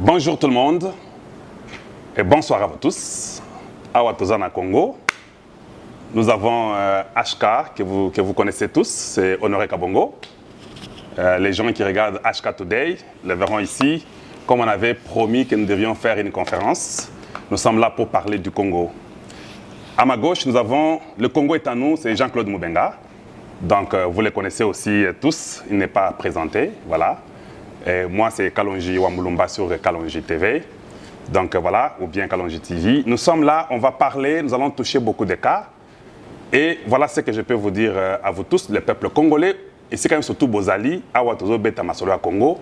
Bonjour tout le monde et bonsoir à vous tous. Awa Tozana Congo. Nous avons HK que vous connaissez tous, c'est Honoré Kabongo. Les gens qui regardent HK Today le verront ici. Comme on avait promis que nous devions faire une conférence, nous sommes là pour parler du Congo. À ma gauche, nous avons le Congo est à nous, c'est Jean-Claude Moubenga. Donc vous le connaissez aussi tous, il n'est pas présenté, voilà. Et moi, c'est Kalonji Wamulumba sur Kalonji TV. Donc voilà, ou bien Kalonji TV. Nous sommes là, on va parler, nous allons toucher beaucoup de cas. Et voilà ce que je peux vous dire à vous tous, le peuple congolais. Et c'est quand même surtout Bozali, Awatozo Beta Masolo à Congo.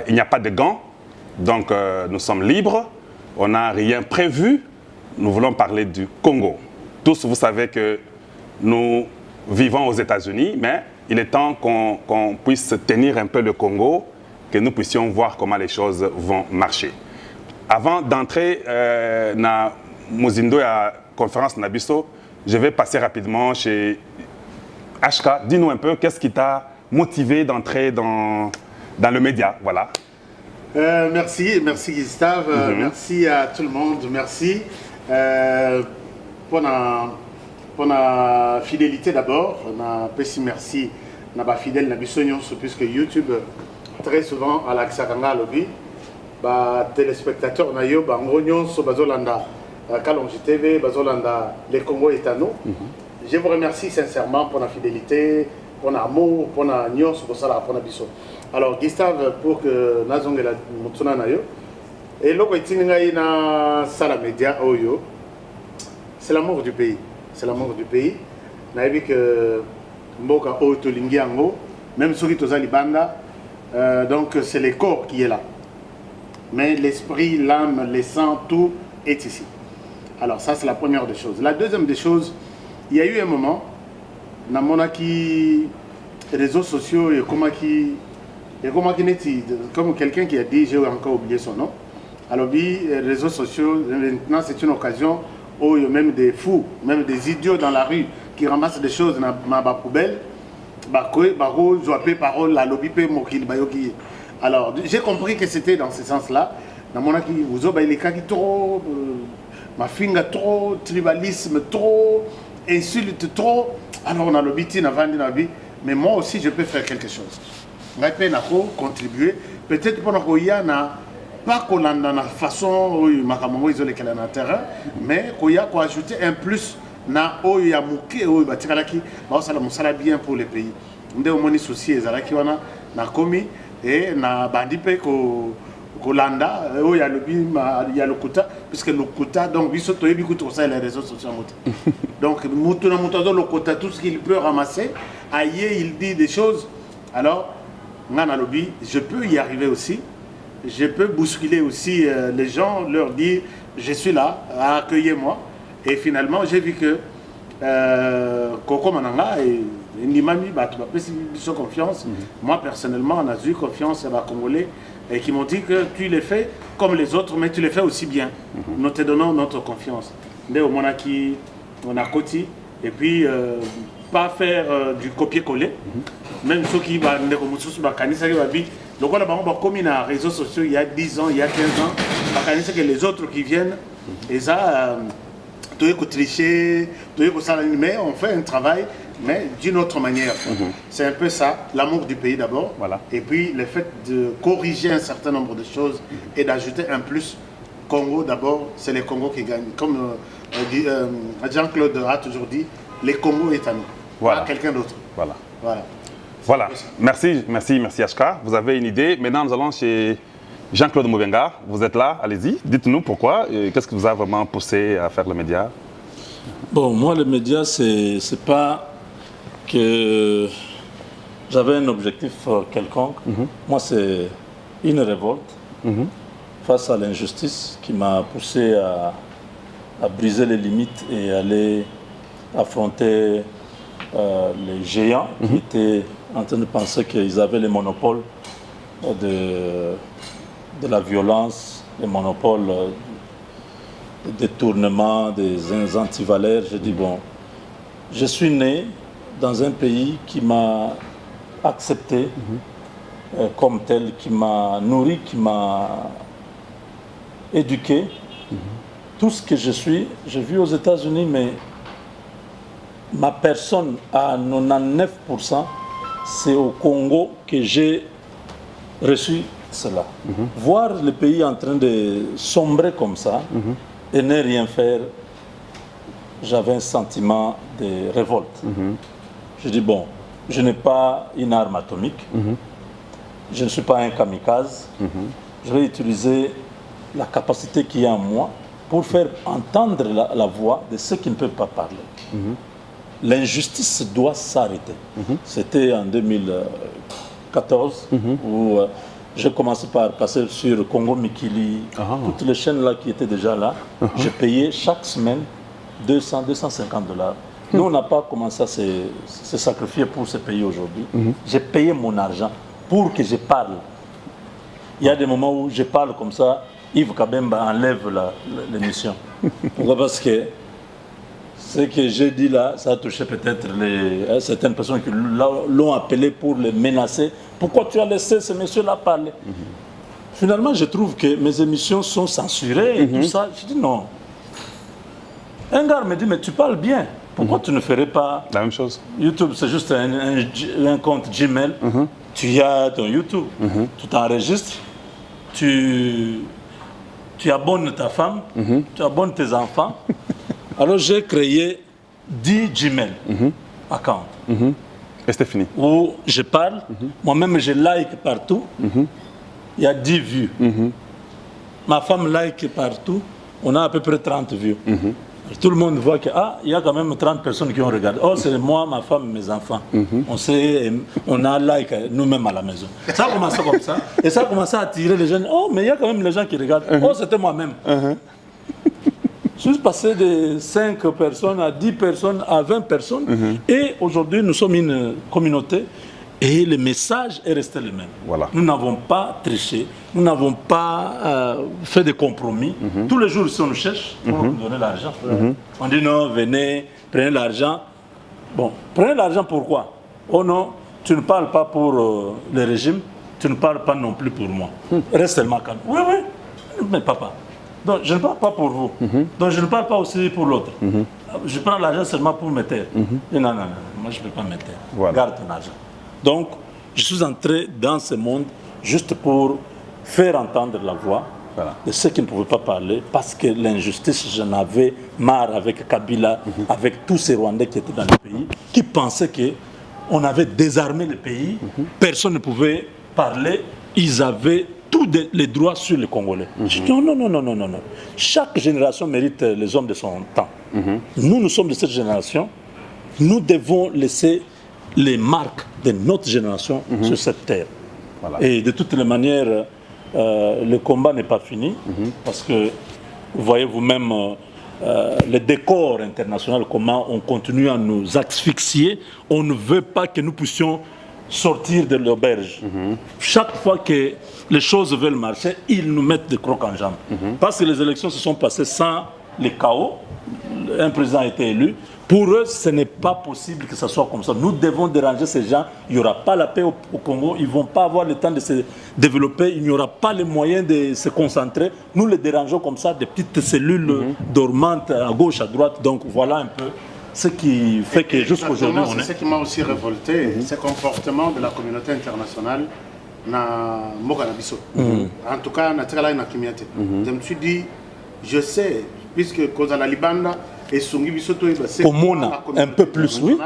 Il n'y a pas de gants, donc nous sommes libres. On n'a rien prévu. Nous voulons parler du Congo. Tous, vous savez que nous vivons aux États-Unis, mais il est temps qu'on puisse tenir un peu le Congo, que nous puissions voir comment les choses vont marcher. Avant d'entrer dans Mozindo à conférence Nabiso, je vais passer rapidement chez HK. Dis-nous un peu, qu'est-ce qui t'a motivé d'entrer dans le média, voilà. Merci Gustave, merci à tout le monde, merci pour la fidélité d'abord, on a merci na ba fidèle na bisognon puisque YouTube très souvent à l'accent lobby ba téléspectateurs na yo ba ngognon so bazolanda Kalonji TV bazolanda les Congo est à nous. Je vous remercie sincèrement pour la fidélité, pour l'amour, pour la nyons pour ça pour la biso. Alors Gustave pour que nazongela mutuna na yo et loko itinga ina sala média oyo c'est l'amour du pays. C'est l'amour du pays. Naïbi que Mboka Otolingi Ango, même sur Toza Libanda, donc c'est le corps qui est là. Mais l'esprit, l'âme, le sang, tout est ici. Alors ça c'est la première des choses. La deuxième des choses, il y a eu un moment, dans mon réseaux sociaux, et comme quelqu'un qui a dit, j'ai encore oublié son nom, alors les réseaux sociaux, maintenant c'est une occasion où il y a même des fous, même des idiots dans la rue qui ramassent des choses dans ma poubelle. Alors j'ai compris que c'était dans ce sens-là. Dans mon avis, vous avez les cas qui trop, ma finga trop, tribalisme trop, insulte trop. Alors on a le biti, on a vendu la vie. Mais moi aussi je peux faire quelque chose. Je peux contribuer. Peut-être pour nous, il y a pas qu'on a la façon où Makamongo isolé qu'elle a un terrain, mais qu'on y a ajouter un plus na o ya muke o batikalaki ba sala musala bien pour le pays. Ndé au moni souci ezalaki wana na komi et na bandipe ko landa o ya le lokuta puisque lokuta donc biso to yebi kuto ça les réseaux sociaux donc mutu na mutu do lokuta tout ce qu'il peut ramasser aïe il dit des choses alors ngana lobi je peux y arriver aussi. Je peux bousculer aussi les gens, leur dire je suis là, accueillez-moi. Et finalement, j'ai vu que Koko Mananga et Nimami, ils ont confiance. Moi, personnellement, on a eu confiance à la Congolais et qui m'ont dit que tu les fais comme les autres, mais tu les fais aussi bien. Nous te donnons notre confiance. Mais au Monaki, on a Koti, et puis pas faire du copier-coller. Même ceux qui vont donc on a commis dans les réseaux sociaux il y a 10 ans, il y a 15 ans, que les autres qui viennent, et ça, tu es tricher, mais on fait un travail, mais d'une autre manière. C'est un peu ça, l'amour du pays d'abord, voilà. Et puis le fait de corriger un certain nombre de choses et d'ajouter un plus. Congo d'abord, c'est les Congos qui gagnent. Comme Jean-Claude a toujours dit, les Congos est à nous, voilà. Pas quelqu'un d'autre. Voilà. Voilà, merci HK. Vous avez une idée. Maintenant, nous allons chez Jean-Claude Moubenga. Vous êtes là, allez-y. Dites-nous pourquoi. Qu'est-ce qui vous a vraiment poussé à faire le média? Bon, moi, le média, c'est pas que j'avais un objectif quelconque. Moi, c'est une révolte face à l'injustice qui m'a poussé à briser les limites et aller affronter les géants qui étaient en train de penser qu'ils avaient le monopole de la violence, le monopole du détournement, des antivaleurs. Je dis bon, je suis né dans un pays qui m'a accepté comme tel, qui m'a nourri, qui m'a éduqué. Tout ce que je suis, j'ai vu aux États-Unis, mais ma personne à 99%, c'est au Congo que j'ai reçu cela. Voir le pays en train de sombrer comme ça et ne rien faire, j'avais un sentiment de révolte. Je dis, bon, je n'ai pas une arme atomique, je ne suis pas un kamikaze, je vais utiliser la capacité qu'il y a en moi pour faire entendre la voix de ceux qui ne peuvent pas parler. L'injustice doit s'arrêter. C'était en 2014 où j'ai commencé par passer sur Congo Mikili, toutes les chaînes là qui étaient déjà là. J'ai payé chaque semaine 200, 250 $. Nous, on n'a pas commencé à se sacrifier pour ce pays aujourd'hui. J'ai payé mon argent pour que je parle. Il y a des moments où je parle comme ça, Yves Kabemba enlève l'émission. Pourquoi? Parce que ce que j'ai dit là, ça a touché peut-être certaines personnes qui l'ont appelé pour le menacer. Pourquoi tu as laissé ce monsieur-là parler? Finalement, je trouve que mes émissions sont censurées et tout ça. Je dis non. Un gars me dit, mais tu parles bien. Pourquoi tu ne ferais pas La même chose. YouTube, c'est juste un compte Gmail. Tu as ton YouTube. Tu t'enregistres. Tu abonnes ta femme. Tu abonnes tes enfants. Alors j'ai créé 10 Gmail accounts. Et c'était fini. Où je parle. Moi-même, je like partout. Il y a 10 vues. Ma femme like partout. On a à peu près 30 vues. Tout le monde voit qu'il y a quand même 30 personnes qui ont regardé. Oh, c'est moi, ma femme, mes enfants. On a like nous-mêmes à la maison. Ça a commencé comme ça. Et ça a commencé à attirer les gens. Oh, mais il y a quand même les gens qui regardent. Oh, c'était moi-même. Je suis passé de 5 personnes à 10 personnes à 20 personnes. Et aujourd'hui, nous sommes une communauté. Et le message est resté le même. Voilà. Nous n'avons pas triché, nous n'avons pas fait de compromis. Tous les jours, si on nous cherche pour nous donner l'argent, on dit non, venez, prenez l'argent. Bon, prenez l'argent pourquoi? Oh non, tu ne parles pas pour le régime, tu ne parles pas non plus pour moi. Reste seulement calme. Oui, oui, mais papa. Donc, je ne parle pas pour vous. Donc, je ne parle pas aussi pour l'autre. Je prends l'argent seulement pour me taire. Non, non, non, moi je ne peux pas me taire. Voilà. Garde ton argent. Donc, je suis entré dans ce monde juste pour faire entendre la voix de ceux qui ne pouvaient pas parler, parce que l'injustice, j'en avais marre avec Kabila, avec tous ces Rwandais qui étaient dans le pays, qui pensaient qu'on avait désarmé le pays, personne ne pouvait parler, ils avaient tous les droits sur les Congolais. Je dis non, non, non, non, non, non. Chaque génération mérite les hommes de son temps. Nous, nous sommes de cette génération, nous devons laisser les marques de notre génération sur cette terre. Voilà. Et de toutes les manières, le combat n'est pas fini, parce que vous voyez vous-même le décor international, comment on continue à nous asphyxier. On ne veut pas que nous puissions sortir de l'auberge. Chaque fois que les choses veulent marcher, ils nous mettent des crocs en jambes. Parce que les élections se sont passées sans le chaos. Un président a été élu. Pour eux, ce n'est pas possible que ce soit comme ça. Nous devons déranger ces gens. Il n'y aura pas la paix au Congo. Ils ne vont pas avoir le temps de se développer. Il n'y aura pas les moyens de se concentrer. Nous les dérangeons comme ça, des petites cellules dormantes à gauche, à droite. Donc voilà un peu ce qui fait que jusqu'à aujourd'hui, on est... C'est ce qui m'a aussi révolté, ce comportement de la communauté internationale na Moganabiso. En tout cas, na Kimiyate. Je me suis dit, je sais, puisque Kozala Libanda et Songi Bisoto, c'est un peu plus, oui.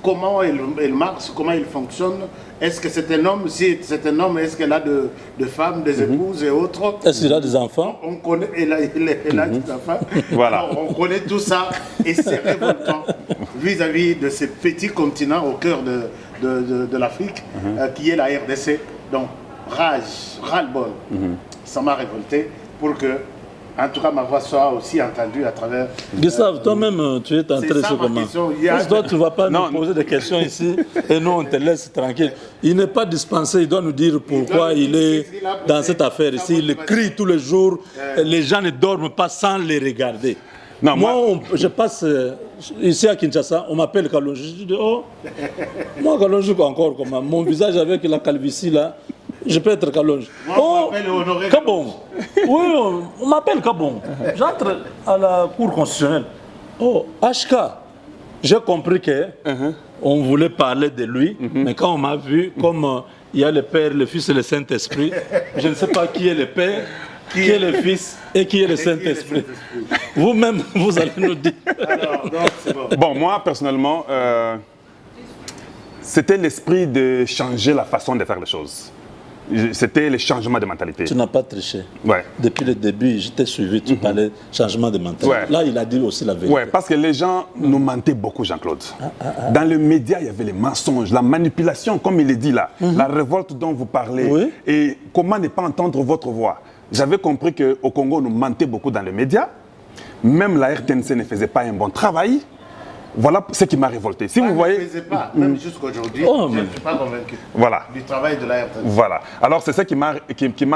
Comment elle marche, comment il fonctionne. Est-ce que c'est un homme? Si c'est un homme, est-ce qu'elle a de femmes, des épouses et autres? Est-ce qu'il a des enfants? On connaît, elle a des enfants. Voilà. Alors, on connaît tout ça et c'est révoltant vis-à-vis de ce petit continent au cœur de l'Afrique qui est la RDC. Donc, ras-le-bol. Ça m'a révolté pour que, en tout cas, ma voix soit aussi entendue à travers... Gustave, toi-même, tu es entré sur comment? Toi, tu ne vas pas nous poser des questions ici et nous, on te laisse tranquille. Il n'est pas dispensé, il doit nous dire pourquoi il est dans cette affaire ici. Il crie tous les jours, les gens ne dorment pas sans les regarder. Non, moi, je passe ici à Kinshasa, on m'appelle Kalonji. Je dis, oh, moi, Kalonji, encore, comment? Mon visage avec la calvitie là, Je peux être Kalonji. Moi, on m'appelle Honoré Kabon. Oui, on m'appelle Kabon. J'entre à la Cour constitutionnelle. Oh, HK. J'ai compris que on voulait parler de lui, mais quand on m'a vu, comme il y a le Père, le Fils et le Saint-Esprit, je ne sais pas qui est le Père, qui est le Fils et qui est le Saint-Esprit. Vous-même, vous allez nous dire. Alors, donc, c'est bon. Bon, moi, personnellement, c'était l'esprit de changer la façon de faire les choses. C'était le changement de mentalité. Tu n'as pas triché. Ouais. Depuis le début, je t'ai suivi, tu parlais changement de mentalité. Ouais. Là, il a dit aussi la vérité. Ouais, parce que les gens nous mentaient beaucoup, Jean-Claude. Dans les médias, il y avait les mensonges, la manipulation, comme il est dit là, la révolte dont vous parlez, Oui. et comment ne pas entendre votre voix. J'avais compris qu'au Congo, on nous mentait beaucoup dans les médias. Même la RTNC ne faisait pas un bon travail. Voilà ce qui m'a révolté. Si vous Je voyez... ne faisais pas, même jusqu'aujourd'hui, Oh, je mais- ne suis pas convaincu Voilà. du travail de la RTNC. Voilà. Alors, c'est ça qui m'a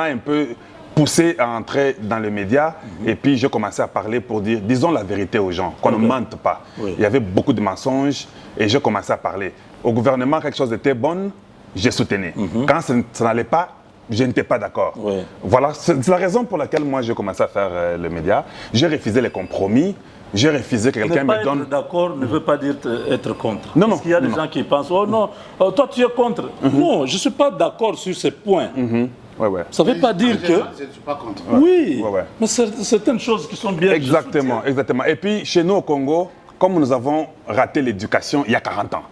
un peu poussé à entrer dans les médias. Et puis, j'ai commencé à parler pour dire, disons la vérité aux gens, qu'on ne mente pas. Oui. Il y avait beaucoup de mensonges et j'ai commencé à parler. Au gouvernement, quelque chose était bon, j'ai soutenu. Quand ça n'allait pas, je n'étais pas d'accord. Oui. Voilà, c'est la raison pour laquelle moi, j'ai commencé à faire les médias. J'ai refusé les compromis. J'ai refusé que quelqu'un Ne pas me donne... être d'accord ne veut pas dire être contre. Non, non, Parce qu'il y a des non. gens qui pensent, oh non, toi tu es contre. Non, je ne suis pas d'accord sur ces points. Ouais, ouais. Ça ne veut pas dire que... Je ne suis pas contre. Oui, Ouais, ouais. mais certaines choses qui sont bien... je Exactement, soutiens. exactement. Et puis, chez nous au Congo, comme nous avons raté l'éducation il y a 40 ans,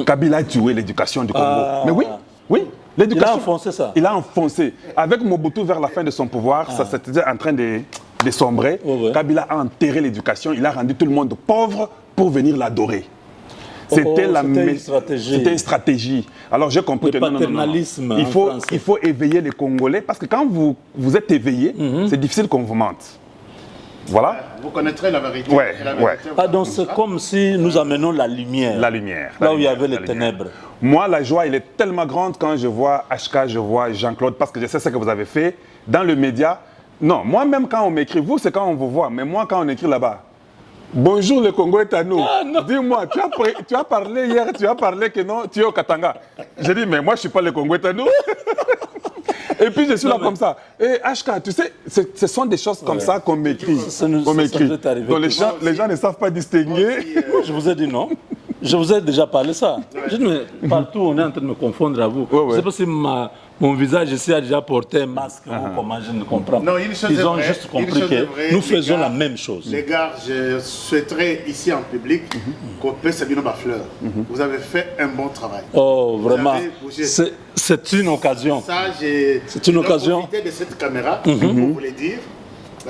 Kabila a tué l'éducation du Congo. Ah. Mais oui, oui. L'éducation, Il a enfoncé ça. Il a enfoncé. Avec Mobutu vers la fin de son pouvoir, ça s'était en train de sombrer. Ouais, ouais. Kabila a enterré l'éducation, il a rendu tout le monde pauvre pour venir l'adorer. C'était une stratégie. C'était une stratégie. Alors j'ai compris Le que non. paternalisme Il en faut, français. il faut éveiller les Congolais parce que quand vous êtes éveillé, c'est difficile qu'on vous mente. Voilà. Vous connaîtrez la vérité. Ouais, et la ouais. vérité vous Ah, donc c'est conduira. comme si nous amenons la lumière. La lumière. Là la où il y lumière, avait les la lumière. ténèbres. Moi, la joie, elle est tellement grande quand je vois HK, je vois Jean-Claude, parce que je sais ce que vous avez fait dans le média. Non, moi-même, quand on m'écrit, vous, c'est quand on vous voit, mais moi, quand on écrit là-bas, bonjour, le Congo est à nous. Dis-moi, tu as parlé hier, tu as parlé que non, tu es au Katanga. J'ai dit, mais moi, je ne suis pas le Congo est à nous. Et puis, je suis là comme ça. Et HK, tu sais, ce sont des choses comme ça qu'on m'écrit. Ça nous Qu'on m'écrit. est arrivé. Donc, les gens ne savent pas distinguer. Moi, je vous ai dit non. Je vous ai déjà parlé ça. Je dis, mais partout, on est en train de me confondre à vous. Ouais, ouais. Je ne sais pas si mon visage ici a déjà porté un masque ou comment, je ne comprends pas. Non, une chose Ils est ont vraie, juste une compris chose est que vraie, nous les faisons gars, la même chose. Les gars, je souhaiterais ici en public qu'on puisse Sabino Bafleur. Vous avez fait un bon travail. Oh, vraiment, avez bougé. c'est une occasion. Ça, j'ai C'est une occasion. profité de cette caméra pour vous le dire.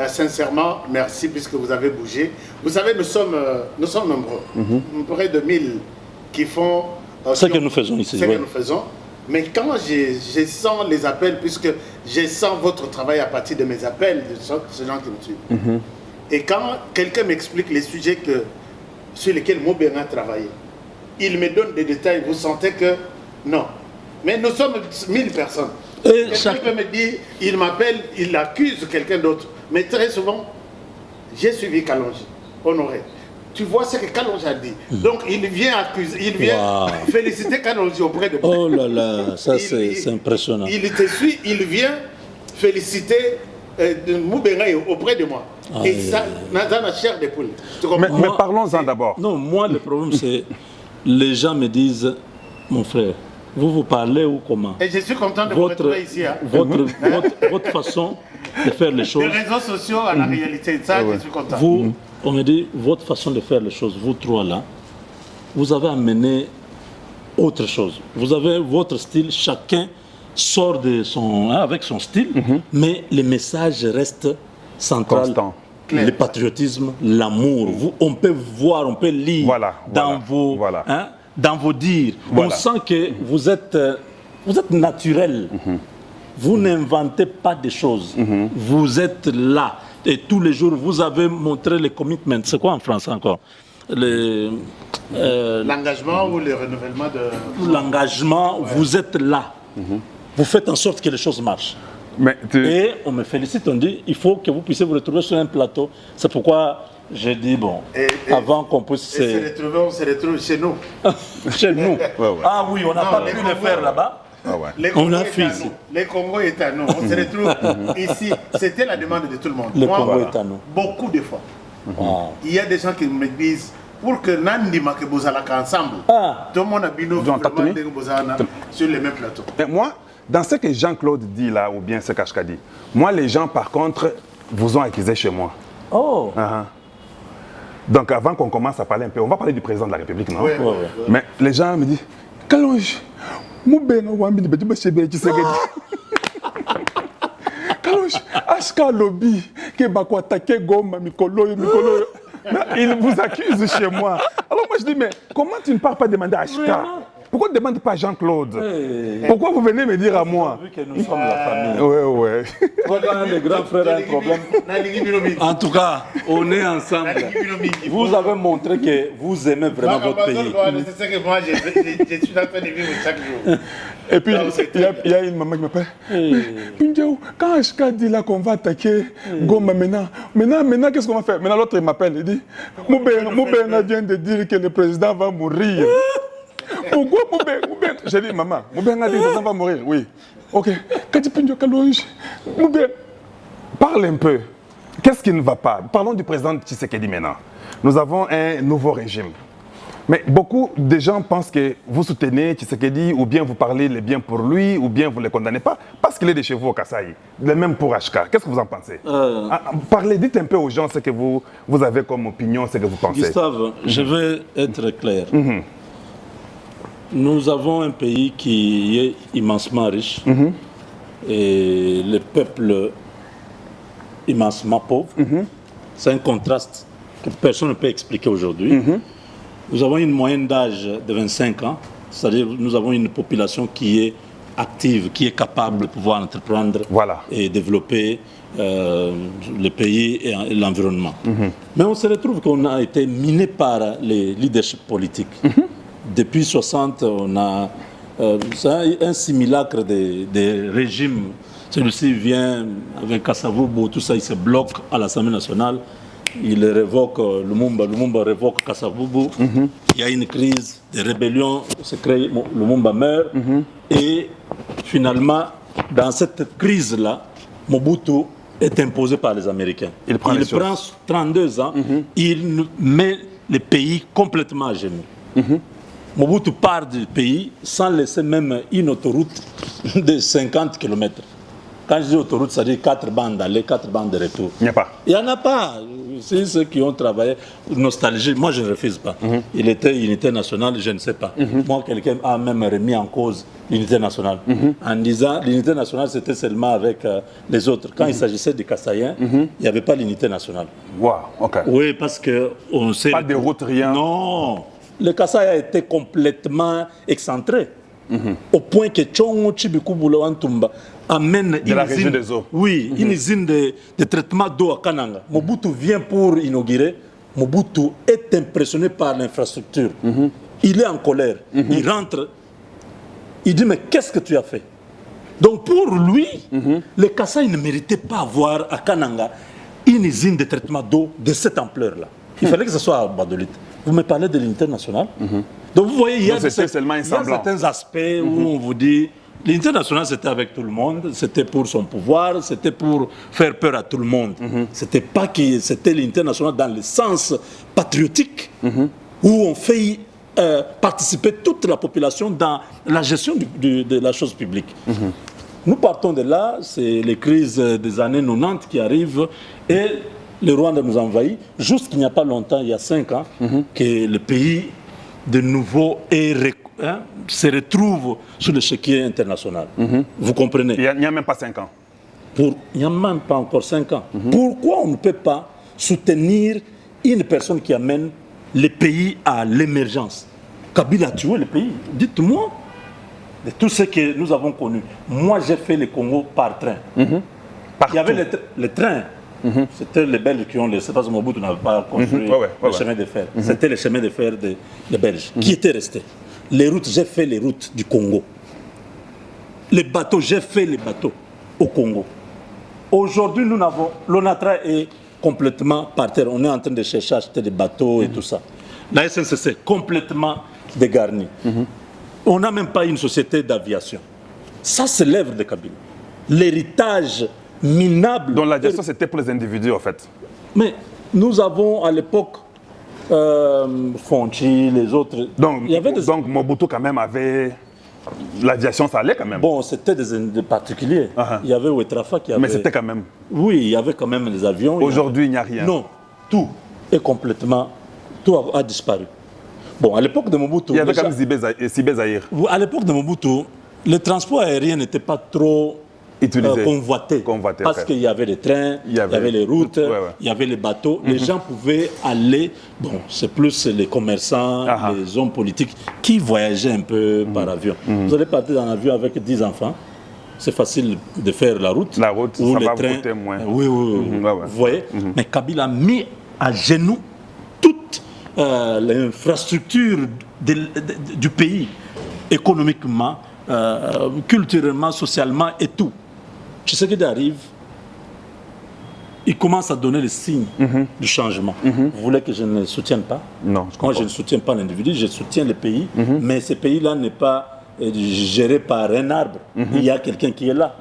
Sincèrement, merci puisque vous avez bougé. Vous savez, nous sommes nombreux. Près de 1000 qui font Ce qui que ont- nous faisons ici, Ce oui. que nous faisons. Mais quand je sens les appels, puisque je sens votre travail à partir de mes appels, de ces gens qui me suivent. Et quand quelqu'un m'explique les sujets sur lesquels Mobéna a travaillé, il me donne des détails, vous sentez que non. Mais nous sommes 1000 personnes. Et Quelqu'un chaque- peut me dire, il m'appelle, il accuse quelqu'un d'autre. Mais très souvent, j'ai suivi Kalonji, Honoré. Tu vois ce que Kalonji a dit. Donc il vient accuser, il vient Wow. féliciter Kalonji auprès de moi. Oh là là, ça Il- c'est impressionnant. Il te suit, il vient féliciter Moubenga auprès de moi. Et ça, dans la chair des poules. Tu comprends? Mais parlons-en d'abord. Non, moi, le problème, c'est les gens me disent, mon frère, vous parlez ou comment Et je suis content de vous retrouver ici. Hein. votre façon de faire les Les choses. réseaux sociaux à la réalité, ça, je suis content. Vous, on me dit, votre façon de faire les choses, vous trois là, vous avez amené autre chose. Vous avez votre style, chacun sort de avec son style, mais le message reste central. Constant. Le patriotisme, l'amour. On peut voir, on peut lire Voilà, dans, voilà, voilà. dans vos dires. Voilà. On sent que vous êtes naturel. Vous n'inventez pas des choses. Vous êtes là. Et tous les jours, vous avez montré le commitment. C'est quoi en français encore L'engagement ou le renouvellement de... L'engagement, vous êtes là. Vous faites en sorte que les choses marchent. Mais Et on me félicite, on dit, il faut que vous puissiez vous retrouver sur un plateau. C'est pourquoi j'ai dit, bon, Et- avant qu'on puisse Et on se retrouve chez nous. chez nous. ouais. Ah oui, on n'a Non, pas les pu le Congos- faire là-bas. Ah ouais. Les On Congo a est fait à ici. nous. Les Congo est à nous. On se retrouve ici. C'était la demande de tout le monde. Le Moi, Congo est à nous. Beaucoup de fois. Wow. Il y a des gens qui me disent pour que Nandi Make Bozalaka ensemble. Ah. Tout le monde a bino Jean, t'as vraiment tenu? des Bozalana sur le même plateau. Mais moi, dans ce que Jean-Claude dit là, ou bien ce qu'Ashka dit, moi, les gens, par contre, vous ont accusé chez moi. Oh. Ah, ah. Donc, avant qu'on commence à parler un peu, on va parler du président de la République, non? Ouais, Ouais, ouais. Mais les gens me disent, Kalonji, Moubeno Wambi, Bedouba Chebe, Tshisekedi. Kalonji, Ashka Lobby, Kebako attaqué Goma, Mikolo. Mais ils vous accusent chez moi. Alors moi je dis, mais comment tu ne pars pas demander à Ashka? Vraiment? Pourquoi tu ne demandes pas à Jean-Claude? Hey. Pourquoi vous venez me dire à moi? Vu que nous sommes la famille. Ouais, ouais. Quand les grands frères ont un problème. En tout cas, on est ensemble. Vous avez montré que vous aimez vraiment votre pays. C'est ce que moi je suis en train de vivre chaque jour. Et puis, il y a une maman qui m'appelle. Pindiaou, quand Ashka dit là qu'on va attaquer Goma maintenant, qu'est-ce qu'on va faire? Maintenant, l'autre il m'appelle, il dit Moubena vient de dire que le président va mourir. Pourquoi Moubena? J'ai dit, maman, Moubena dit que le président va mourir. Oui. Ok. Quand tu Pindiaou Kalonji, Moubena, parle un peu. Qu'est-ce qui ne va pas? Parlons du président Tshisekedi maintenant. Nous avons un nouveau régime. Mais beaucoup de gens pensent que vous soutenez Tshisekedi ou bien vous parlez les biens pour lui ou bien vous ne le condamnez pas parce qu'il est de chez vous au Kasaï. Le même pour Ashka. Qu'est-ce que vous en pensez? Parlez, dites un peu aux gens ce que vous avez comme opinion, ce que vous pensez. Gustave, je vais être clair. Nous avons un pays qui est immensement riche et le peuple immensement pauvre. C'est un contraste que personne ne peut expliquer aujourd'hui. Nous avons une moyenne d'âge de 25 ans, c'est-à-dire nous avons une population qui est active, qui est capable de pouvoir entreprendre et développer le pays et l'environnement. Mais on se retrouve qu'on a été miné par les leaderships politiques. Depuis 60, on a un simulacre des régimes. Celui-ci vient avec Kasavubu, tout ça, il se bloque à l'Assemblée nationale. Il révoque Lumumba révoque Kasavubu. Il y a une crise de rébellion, se crée, Lumumba meurt. Et finalement, dans cette crise-là, Mobutu est imposé par les Américains. Il prend 32 ans, il met le pays complètement à genoux. Mobutu part du pays sans laisser même une autoroute de 50 km. Quand je dis autoroute, ça dit 4 bandes d'aller, 4 bandes de retour. Il n'y a pas. Il n'y en a pas. C'est ceux qui ont travaillé. Nostalgie, moi je ne refuse pas. Il était unité nationale, je ne sais pas. Moi, quelqu'un a même remis en cause l'unité nationale. En disant l'unité nationale, c'était seulement avec les autres. Quand il s'agissait des Kassaïens, il n'y avait pas l'unité nationale. Wow, ok. Oui, parce qu'on sait. Pas de route, rien. Non. Le Kasaï a été complètement excentré. Au point que Tchongo Chibikubulo Antumba amène de la région des eaux. Oui, une usine de traitement d'eau à Kananga. Mobutu vient pour inaugurer. Mobutu est impressionné par l'infrastructure. Il est en colère. Il rentre. Il dit, mais qu'est-ce que tu as fait? Donc pour lui, les Kasaï ne méritaient pas avoir à Kananga une usine de traitement d'eau de cette ampleur-là. Il fallait que ce soit à Badolite. Vous me parlez de l'unité nationale. Donc vous voyez, il y a certains aspects où on vous dit l'unité nationale c'était avec tout le monde, c'était pour son pouvoir, c'était pour faire peur à tout le monde. C'était pas que c'était l'unité nationale dans le sens patriotique où on fait participer toute la population dans la gestion de la chose publique. Nous partons de là, c'est les crises des années 90 qui arrivent et le Rwanda nous envahit. Juste qu'il n'y a pas longtemps, il y a 5 ans, que le pays de nouveau se retrouve sur l'échiquier international. Vous comprenez? Il n'y a même pas 5 ans. Il n'y a même pas encore 5 ans. Pourquoi on ne peut pas soutenir une personne qui amène le pays à l'émergence? Kabila a tué le pays. Dites-moi, de tout ce que nous avons connu. Moi, j'ai fait le Congo par train. Il y avait le train. C'était les Belges qui ont laissé, parce que Mobutu n'avait pas construit le chemin de fer. C'était le chemin de fer des Belges qui étaient restés. Les routes, j'ai fait les routes du Congo. Les bateaux, j'ai fait les bateaux au Congo. Aujourd'hui, nous n'avons. L'ONATRA est complètement par terre. On est en train de chercher à acheter des bateaux et tout ça. La SNCC est complètement dégarnie. On n'a même pas une société d'aviation. Ça, c'est l'œuvre de Kabila. L'héritage minable. Donc la gestion, c'était pour les individus, en fait. Mais nous avons à l'époque Fonchi, les autres. Donc, il y avait des... donc Mobutu, quand même, avait... L'aviation, ça allait quand même. Bon, c'était des particuliers. Il y avait Ouetrafa qui avait... Mais c'était quand même... Oui, il y avait quand même des avions. Aujourd'hui, il n'y a rien. Non, tout est complètement... Tout a disparu. Bon, à l'époque de Mobutu... Il y avait quand même Sibé Zahir. À l'époque de Mobutu, le transport aérien n'était pas trop convoité. Parce qu'il y avait les trains, il y avait les routes, il y avait les bateaux. Les gens pouvaient aller... Bon, c'est plus les commerçants, les hommes politiques qui voyageaient un peu par avion. Vous allez partir dans un avion avec 10 enfants. C'est facile de faire la route. La route, ou ça les va trains. coûter moins. Oui. Vous voyez. Mais Kabila a mis à genoux toute l'infrastructure du pays, économiquement, culturellement, socialement et tout. Tshisekedi arrive, il commence à donner les signes du changement. Vous voulez que je ne le soutienne pas? Non, moi je ne soutiens pas l'individu, je soutiens le pays, mais ce pays-là n'est pas géré par un arbre. Il y a quelqu'un qui est là.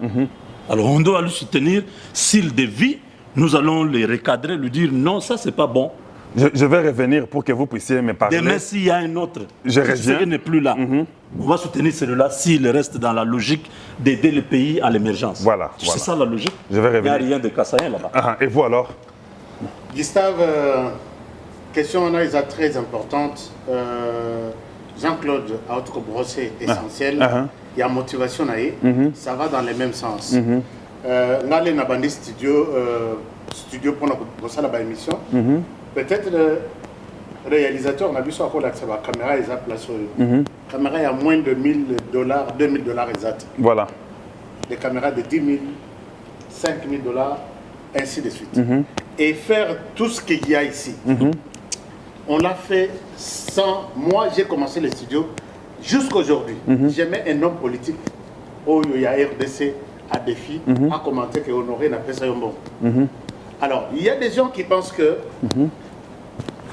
Alors on doit le soutenir. S'il dévie, nous allons le recadrer, lui dire non, ça c'est pas bon. Je vais revenir pour que vous puissiez me parler. Demain, s'il y a un autre, je reviens. Qui n'est plus là, on va soutenir celui-là s'il reste dans la logique d'aider le pays à l'émergence. Voilà. C'est ça la logique. Je vais revenir. Il n'y a rien de Kassaïen là-bas. Et vous alors? Gustave, question très importante. Jean-Claude a autre brossé essentiel. Il y a motivation, ça va dans le même sens. Nale Nabandi studio pour notre émission. Peut-être le réalisateur n'a vu ça encore la caméra est placée. La caméra est à moins de $1,000, $2,000 exact. Voilà. Des caméras de 10 000, $5,000, ainsi de suite. Et faire tout ce qu'il y a ici. On l'a fait sans... Moi, j'ai commencé le studio jusqu'aujourd'hui. J'aimais un homme politique. Oh, il y a RDC à défi, à commenter que Honoré n'a pas ça bon. Alors, il y a des gens qui pensent que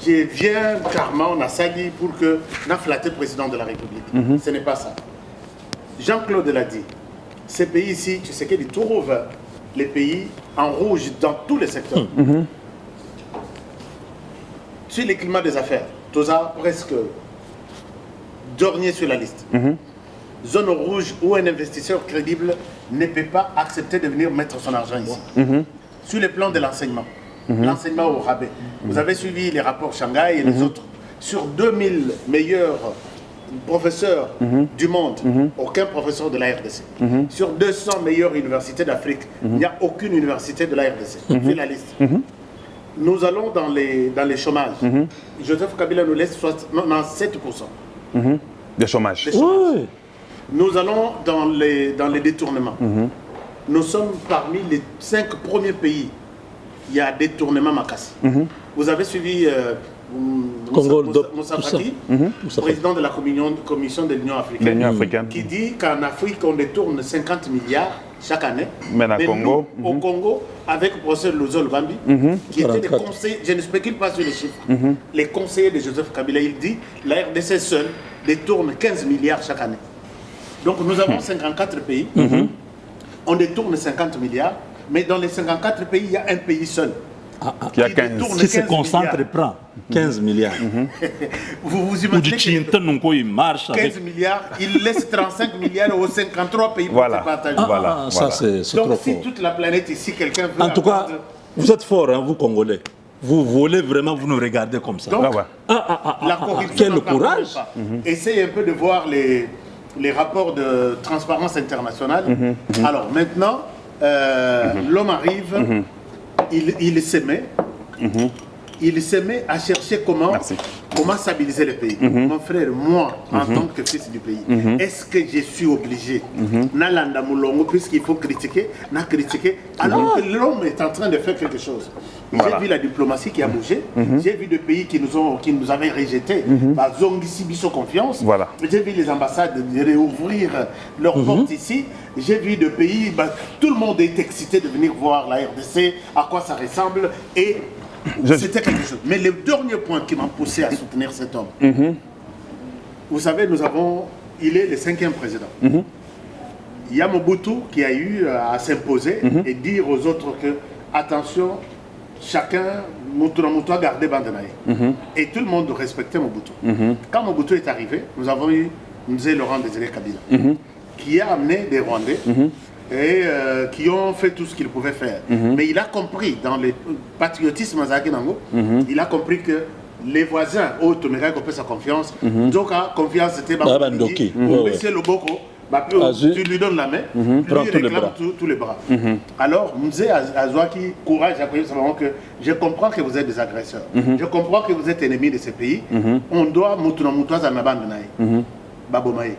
je viens carrément, on a sali pour que on a flatté le président de la République. Ce n'est pas ça. Jean-Claude l'a dit. Ces pays ici, tu sais qu'ils trouvent les pays en rouge dans tous les secteurs. Sur le climat des affaires, tout ça presque dernier sur la liste. Zone rouge où un investisseur crédible ne peut pas accepter de venir mettre son argent ici. Sur le plan de l'enseignement, l'enseignement au rabais. Vous avez suivi les rapports Shanghai et les autres. Sur 2000 meilleurs professeurs du monde, aucun professeur de la RDC. Sur 200 meilleures universités d'Afrique, il n'y a aucune université de la RDC. Sur la liste. Nous allons dans les chômages. Joseph Kabila nous laisse 7%. De chômage. Oui. Nous allons dans les détournements. Nous sommes parmi les 5 premiers pays. Il y a détournement Makassi. Vous avez suivi Moussa Faki, président de la commission de l'Union africaine, qui dit qu'en Afrique, on détourne 50 milliards chaque année. Mais au Congo, avec le professeur Lozol Bambi, qui était des conseillers, je ne spécule pas sur les chiffres, les conseillers de Joseph Kabila, il dit que la RDC seule détourne 15 milliards chaque année. Donc nous avons 54 pays, on détourne 50 milliards, mais dans les 54 pays, il y a un pays seul. Qui se concentre et prend 15 milliards. Vous imaginez que il marche 15 milliards, il laisse 35 milliards aux 53 pays pour se partager. Ça, c'est trop Donc si fort. toute la planète ici, quelqu'un veut... En tout cas, vous êtes forts, hein, vous Congolais. Vous voulez vraiment, vous nous regardez comme ça. Donc, la corruption... Quel courage. Essayez un peu de voir les rapports de Transparence internationale. Alors maintenant, l'homme arrive... Il s'aimait. Il s'aimait à chercher comment stabiliser le pays. Mon frère, moi, en tant que fils du pays, est-ce que je suis obligé, puisqu'il faut critiquer, alors que l'homme est en train de faire quelque chose. J'ai vu la diplomatie qui a bougé, j'ai vu des pays qui nous avaient rejetés, confiance. J'ai vu les ambassades réouvrir leurs portes ici. J'ai vu des pays, tout le monde est excité de venir voir la RDC, à quoi ça ressemble, et c'était quelque chose. Mais le dernier point qui m'a poussé à soutenir cet homme, vous savez, il est le 5e président. il y a Mobutu qui a eu à s'imposer et dire aux autres que, attention, chacun, Mobutu a gardé Bandanaï. Et tout le monde respectait Mobutu. Quand Mobutu est arrivé, nous avons eu Laurent Désiré Kabila, qui a amené des Rwandais et qui ont fait tout ce qu'ils pouvaient faire. Mais il a compris, dans le patriotisme Zakinango, il a compris que les voisins, Tomeka, qui ont fait sa confiance, Nzoka, confiance, c'était Bandoki. Monsieur Loboko, tu lui donnes la main, lui réclame tous les bras. Alors, Mzé Azouaki, courage, simplement que je comprends que vous êtes des agresseurs. Je comprends que vous êtes ennemis de ces pays. On doit Moutouna Zanabandanaï, Babomaï.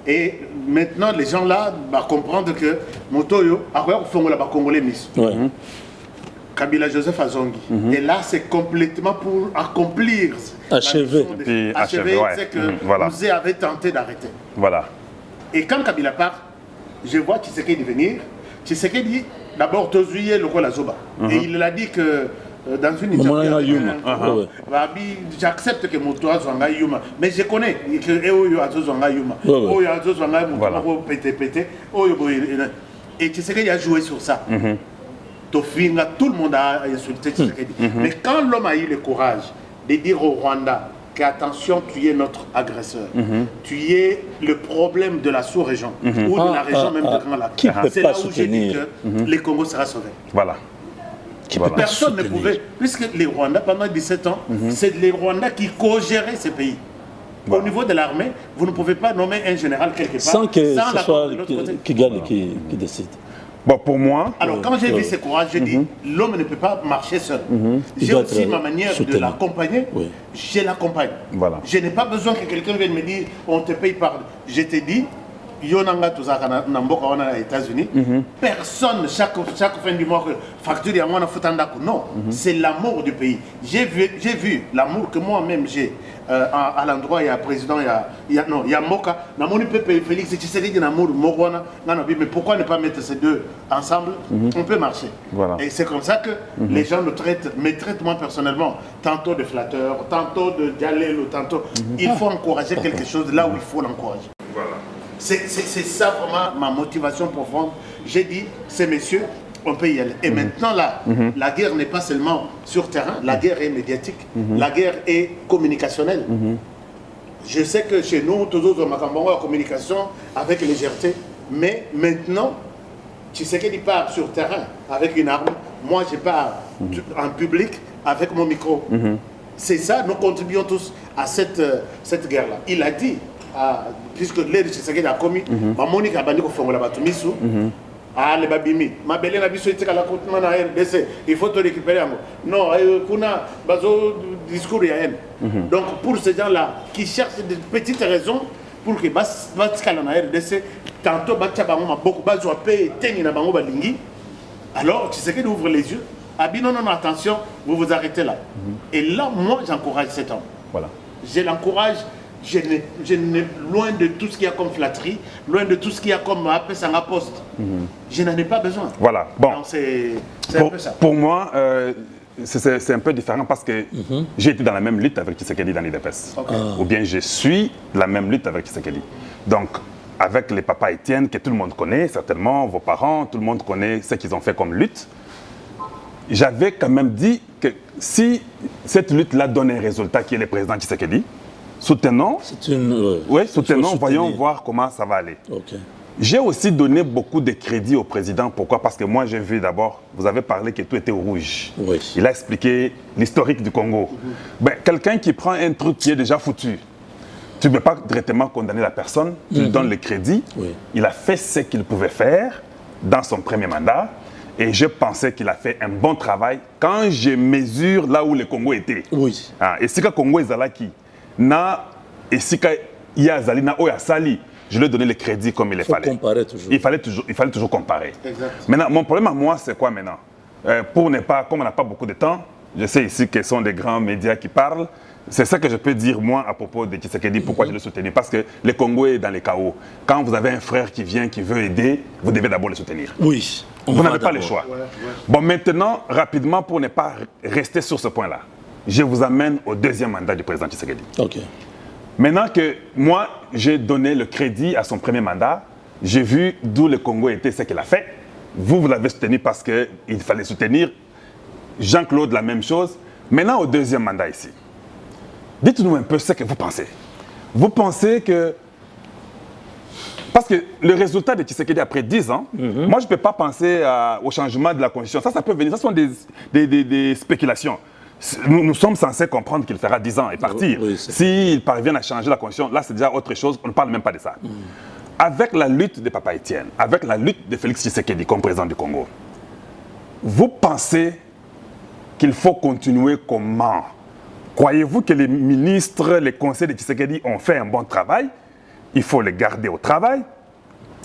Et maintenant, les gens là vont comprendre que Motoyo, après, on fait la Congolais Miss. Kabila Joseph Azongi. Et là, c'est complètement pour accomplir. Achever. C'est que Mzé avait tenté d'arrêter. Voilà. Et quand Kabila part, je vois Tshisekedi venir. Tshisekedi, d'abord, Tozuye le la Zoba. Et il a dit que dans une interview, j'accepte que Motoa Zwanga Yuma. Mais je connais que Eoyo Azo Zwanga Yuma. Oyo Azo Zwanga Motoa Pété. Et Tshisekedi a joué sur ça. Tofinga, tout le monde a insulté Tshisekedi. Mais quand l'homme a eu le courage de dire au Rwanda qu'attention, tu es notre agresseur, tu es le problème de la sous-région, ou de la région même de Grand Lac. C'est là où j'ai dit que le Congo sera sauvé. Voilà. Personne ne pouvait, puisque les Rwandais, pendant 17 ans, c'est les Rwandais qui co-géraient ces pays. Au niveau de l'armée, vous ne pouvez pas nommer un général quelque part sans que ce soit Kigali qui décide. Bon, pour moi... Alors, quand j'ai vu ce courage, j'ai dit, l'homme ne peut pas marcher seul. J'ai aussi ma manière de l'accompagner. Je l'accompagne. Voilà. Je n'ai pas besoin que quelqu'un vienne me dire, on te paye par... Je te dis, Yonanga Tozaka Namboka aux États-Unis, personne, chaque fin du mois, facture à moi, non, c'est l'amour du pays. J'ai vu l'amour que moi-même j'ai à l'endroit, il y a président, il y a Moka, Namoni Pepe Félix, Tshisekedi Namour, Morwana, mais pourquoi ne pas mettre ces deux ensemble? On peut marcher. Voilà. Et c'est comme ça que les gens me traitent moi personnellement, tantôt de flatteur, tantôt de dialèle, tantôt. Il faut encourager quelque chose là où il faut l'encourager. Voilà. C'est ça vraiment ma motivation profonde. J'ai dit, ces messieurs, on peut y aller. Et maintenant, là, la guerre n'est pas seulement sur terrain, la guerre est médiatique, la guerre est communicationnelle. Je sais que chez nous, toujours en Macambongo, la communication avec légèreté, mais maintenant, tu sais qu'il part sur terrain avec une arme, moi je pars en public avec mon micro. C'est ça, nous contribuons tous à cette guerre-là. Il a dit, puisque l'aide de Tshisekedi a commis, ma Monique a banni au la Batumisu, les babimi, ma belle n'a biso été à la côte de RDC, il faut te récupérer. Non, kuna bazo discours y a haine. Donc pour ces gens-là qui cherchent des petites raisons pour que Batikala na RDC, tantôt Batchabango beaucoup bazo paye tengi na bango balingi, alors Tshisekedi ouvre les yeux. Ah bien non, attention, vous vous arrêtez là. Et là, moi j'encourage cet homme. Voilà. Je l'encourage. Je n'ai loin de tout ce qu'il y a comme flatterie, loin de tout ce qu'il y a comme appel sans poste. Je n'en ai pas besoin. Voilà, bon. C'est un peu ça. Pour moi, c'est un peu différent parce que j'ai été dans la même lutte avec Tshisekedi dans l'IDPS. Ou bien je suis la même lutte avec Tshisekedi. Donc, avec les papas Étienne, que tout le monde connaît, certainement, vos parents, tout le monde connaît ce qu'ils ont fait comme lutte. J'avais quand même dit que si cette lutte-là donne un résultat qui est le président Tshisekedi, soutenons, voyons voir comment ça va aller. J'ai aussi donné beaucoup de crédit au président. Pourquoi? Parce que moi, j'ai vu d'abord, vous avez parlé que tout était au rouge. Il a expliqué l'historique du Congo. Quelqu'un qui prend un truc qui est déjà foutu, tu ne peux pas directement condamner la personne, tu lui donnes le crédit. Il a fait ce qu'il pouvait faire dans son premier mandat. Et je pensais qu'il a fait un bon travail quand je mesure là où le Congo était. Et si le Congo est là qui et si il y a Zalina ou Sali, je lui ai donné le crédit comme il fallait. Il fallait toujours comparer. Maintenant, mon problème à moi, c'est quoi maintenant? Pour ne pas, comme on n'a pas beaucoup de temps, je sais ici que ce sont des grands médias qui parlent. C'est ça que je peux dire, moi, à propos de Tshisekedi, pourquoi je le soutenais. Parce que le Congo est dans les chaos. Quand vous avez un frère qui vient, qui veut aider, vous devez d'abord le soutenir. Vous n'avez pas le choix. Bon, maintenant, rapidement, pour ne pas rester sur ce point-là, je vous amène au deuxième mandat du président Tshisekedi. Maintenant que moi, j'ai donné le crédit à son premier mandat, j'ai vu d'où le Congo était, ce qu'il a fait. Vous l'avez soutenu parce qu'il fallait soutenir. Jean-Claude, la même chose. Maintenant, au deuxième mandat ici. Dites-nous un peu ce que vous pensez. Vous pensez que... Parce que le résultat de Tshisekedi après 10 ans, moi, je ne peux pas penser au changement de la Constitution. Ça peut venir. Ça sont des spéculations. Nous sommes censés comprendre qu'il fera 10 ans et partir. Oui, s'il parvient à changer la Constitution, là, c'est déjà autre chose. On ne parle même pas de ça. Avec la lutte de Papa Etienne, avec la lutte de Félix Tshisekedi comme président du Congo, vous pensez qu'il faut continuer comment? Croyez-vous que les ministres, les conseils de Tshisekedi ont fait un bon travail? Il faut les garder au travail.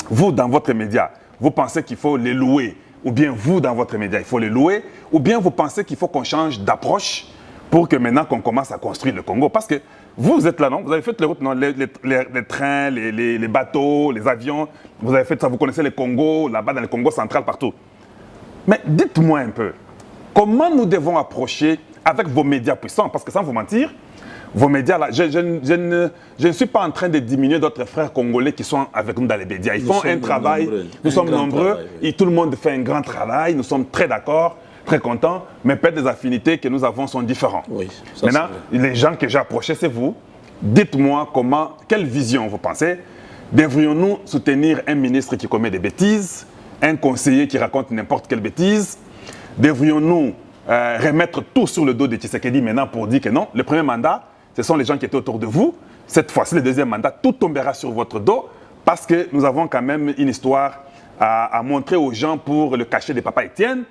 Vous, dans votre média, vous pensez qu'il faut les louer? Ou bien vous, dans votre média, il faut les louer? Ou bien vous pensez qu'il faut qu'on change d'approche pour que maintenant qu'on commence à construire le Congo? Parce que vous êtes là, non? Vous avez fait les routes, non? Les trains, les bateaux, les avions. Vous avez fait ça, vous connaissez le Congo, là-bas dans le Congo central, partout. Mais dites-moi un peu, comment nous devons approcher avec vos médias puissants? Parce que sans vous mentir, vos médias, là, je ne suis pas en train de diminuer d'autres frères congolais qui sont avec nous dans les médias. Ils font un travail, nous sommes nombreux, et tout le monde fait un grand travail, nous sommes très d'accord, très contents, mais peut-être les affinités que nous avons sont différentes. Oui, ça, maintenant, les gens que j'ai approchés, c'est vous. Dites-moi quelle vision vous pensez? Devrions-nous soutenir un ministre qui commet des bêtises, un conseiller qui raconte n'importe quelle bêtise? Devrions-nous remettre tout sur le dos de Tshisekedi maintenant pour dire que non, le premier mandat, ce sont les gens qui étaient autour de vous. Cette fois-ci, le deuxième mandat, tout tombera sur votre dos parce que nous avons quand même une histoire à montrer aux gens pour le cachet de Papa Etienne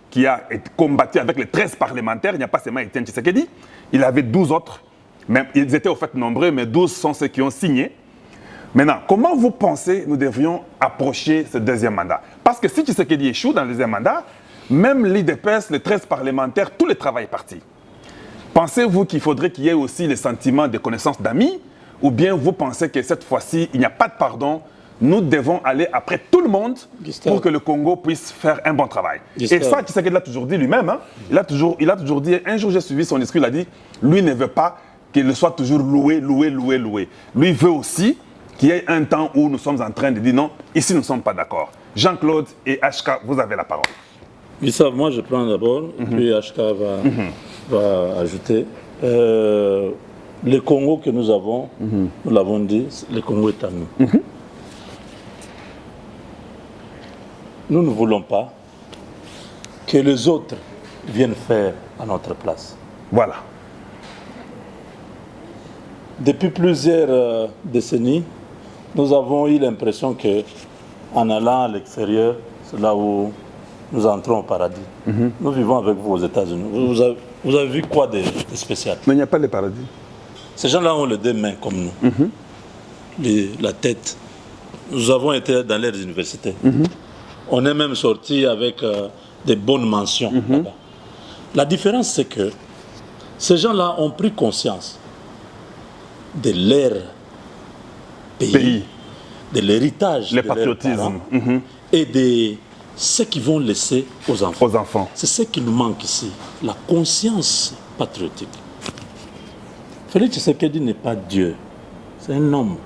qui a combattu avec les 13 parlementaires. Il n'y a pas seulement Etienne Tshisekedi. Il avait 12 autres. Même, ils étaient au fait nombreux, mais 12 sont ceux qui ont signé. Maintenant, comment vous pensez nous devrions approcher ce deuxième mandat? Parce que si Tshisekedi échoue dans le deuxième mandat, même l'IDPS, les 13 parlementaires, tout le travail est parti. Pensez-vous qu'il faudrait qu'il y ait aussi les sentiments de connaissance d'amis? Ou bien vous pensez que cette fois-ci, il n'y a pas de pardon? Nous devons aller après tout le monde pour que le Congo puisse faire un bon travail. Et ça, Tshisekedi l'a toujours dit lui-même. Hein? Il a toujours dit, un jour j'ai suivi son discours, il a dit, lui ne veut pas qu'il soit toujours loué. Lui veut aussi qu'il y ait un temps où nous sommes en train de dire non, ici nous ne sommes pas d'accord. Jean-Claude et HK, vous avez la parole. Issa, moi je prends d'abord, puis HK va ajouter. Le Congo que nous avons, nous l'avons dit, le Congo est à nous. Nous ne voulons pas que les autres viennent faire à notre place. Voilà. Depuis plusieurs décennies, nous avons eu l'impression qu'en allant à l'extérieur, c'est là où nous entrons au paradis. Nous vivons avec vous aux États-Unis. Vous avez vu quoi de spécial? Mais il n'y a pas de paradis. Ces gens-là ont les deux mains comme nous, la tête. Nous avons été dans leurs universités. On est même sortis avec des bonnes mentions là-bas. La différence, c'est que ces gens-là ont pris conscience de leur pays, de l'héritage, le patriotisme et de ce qu'ils vont laisser aux enfants. C'est ce qui nous manque ici, la conscience patriotique. Félix Tshisekedi n'est pas Dieu, c'est un homme.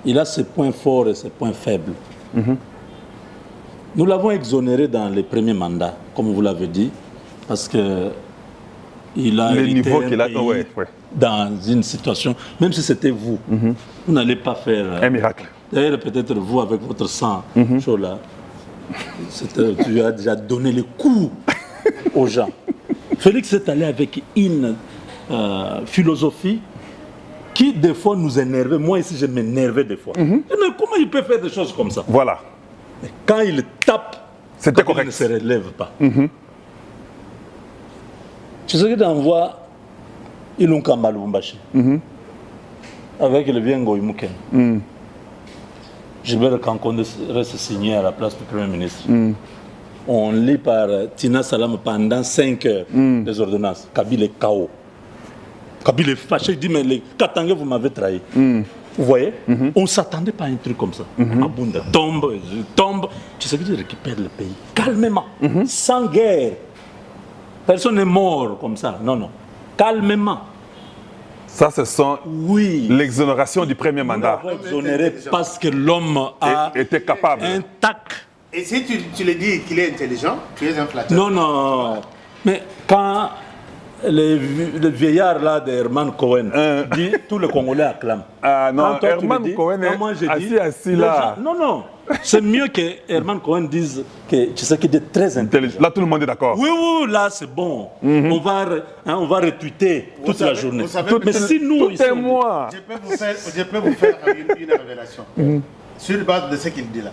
Il a ses points forts et ses points faibles. Nous l'avons exonéré dans les premiers mandats, comme vous l'avez dit, parce que il a hérité dans une situation, même si c'était vous, vous n'allez pas faire un miracle. D'ailleurs, peut-être vous, avec votre sang chaud là, tu as déjà donné le coup aux gens. Félix est allé avec une philosophie qui, des fois, nous énervait. Moi, ici, je m'énervais des fois. Mais comment il peut faire des choses comme ça? Voilà. Et quand il tape, c'était correct. Il ne se relève pas. Tu sais que t'envoies Ilunga Lubumbashi avec le Viengo Imuken. Gilbert Kankonde reste signé à la place du Premier ministre. On lit par Tina Salam pendant 5 heures les ordonnances. Kabila est KO. Kabila est fâché, il dit mais les Katangé, vous m'avez trahi. Vous voyez, on ne s'attendait pas à un truc comme ça. Abunda tombe, tu sais que tu récupères le pays calmement, sans guerre. Personne n'est mort comme ça, non. Calmement. Ça, ce sont Oui. l'exonération du premier Nous mandat. l'avons exonéré parce que l'homme a Était capable. un tact. Et si tu le dis qu'il est intelligent, tu es un flatteur. Non, non. Mais quand le vieillard là de Herman Cohen dit tous les Congolais acclament. Ah non, Quand toi, tu Herman le dis, Cohen est moi, je dis, assis les là. gens- non, non. C'est mieux que Herman Cohen dise que tu sais qu'il est très intelligent. Là, tout le monde est d'accord. Oui, oui, là c'est bon. On va retweeter toute la savez- journée. vous savez- Mais si nous, Tout ici, est on dit- moi. Je peux vous faire une révélation. Sur base de ce qu'il dit là.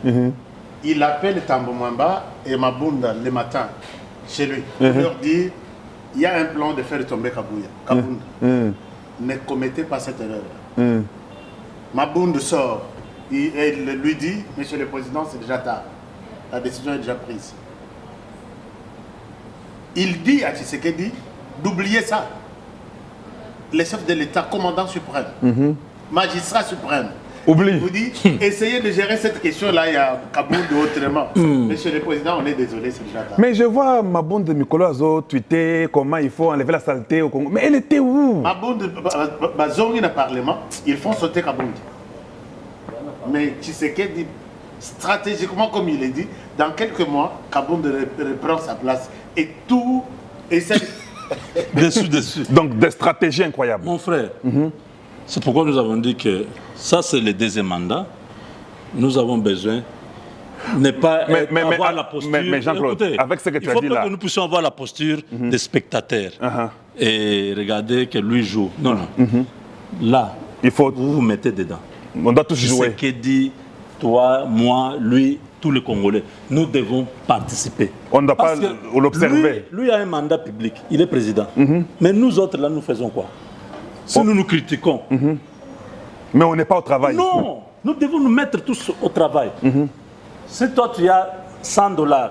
Il appelle Tambo Mwamba et Mabunda le matin chez lui. Pour leur dire, il y a un plan de faire tomber Kabunda. Ne commettez pas cette erreur. Mabunda sort. Il lui dit, Monsieur le Président, c'est déjà tard. La décision est déjà prise. Il dit à Tshisekedi d'oublier ça. Le chef de l'État, commandant suprême, magistrat suprême, Oublie. vous dit, essayez de gérer cette question-là, il y a Kaboul autrement. Monsieur le Président, on est désolé, c'est déjà tard. Mais je vois Mabonde Mikolo Azo tweeter comment il faut enlever la saleté au Congo. Mais elle était où? Mabonde, Bazongi dans le Parlement, ils font sauter Kaboul. Mais Tshisekedi, stratégiquement, comme il est dit, dans quelques mois, Kaboul reprend sa place et tout essaie. dessus. Donc des stratégies incroyables. Mon frère, c'est pourquoi nous avons dit que ça, c'est le deuxième mandat. Nous avons besoin ne pas avoir la posture. mais Jean-Claude, Écoutez, avec ce que tu as dit il faut là. pas que nous puissions avoir la posture des spectateurs et regarder que lui joue. Non, non. Là, Il faut, vous vous mettez dedans. on doit tous Ce jouer. que dit toi, moi, lui, tous les Congolais, nous devons participer. On ne doit pas Parce que l'observer. Lui a un mandat public, il est président. Mais nous autres, là, nous faisons quoi? Si nous nous critiquons, Mais on n'est pas au travail. non, nous devons nous mettre tous au travail. Si toi, tu as $100,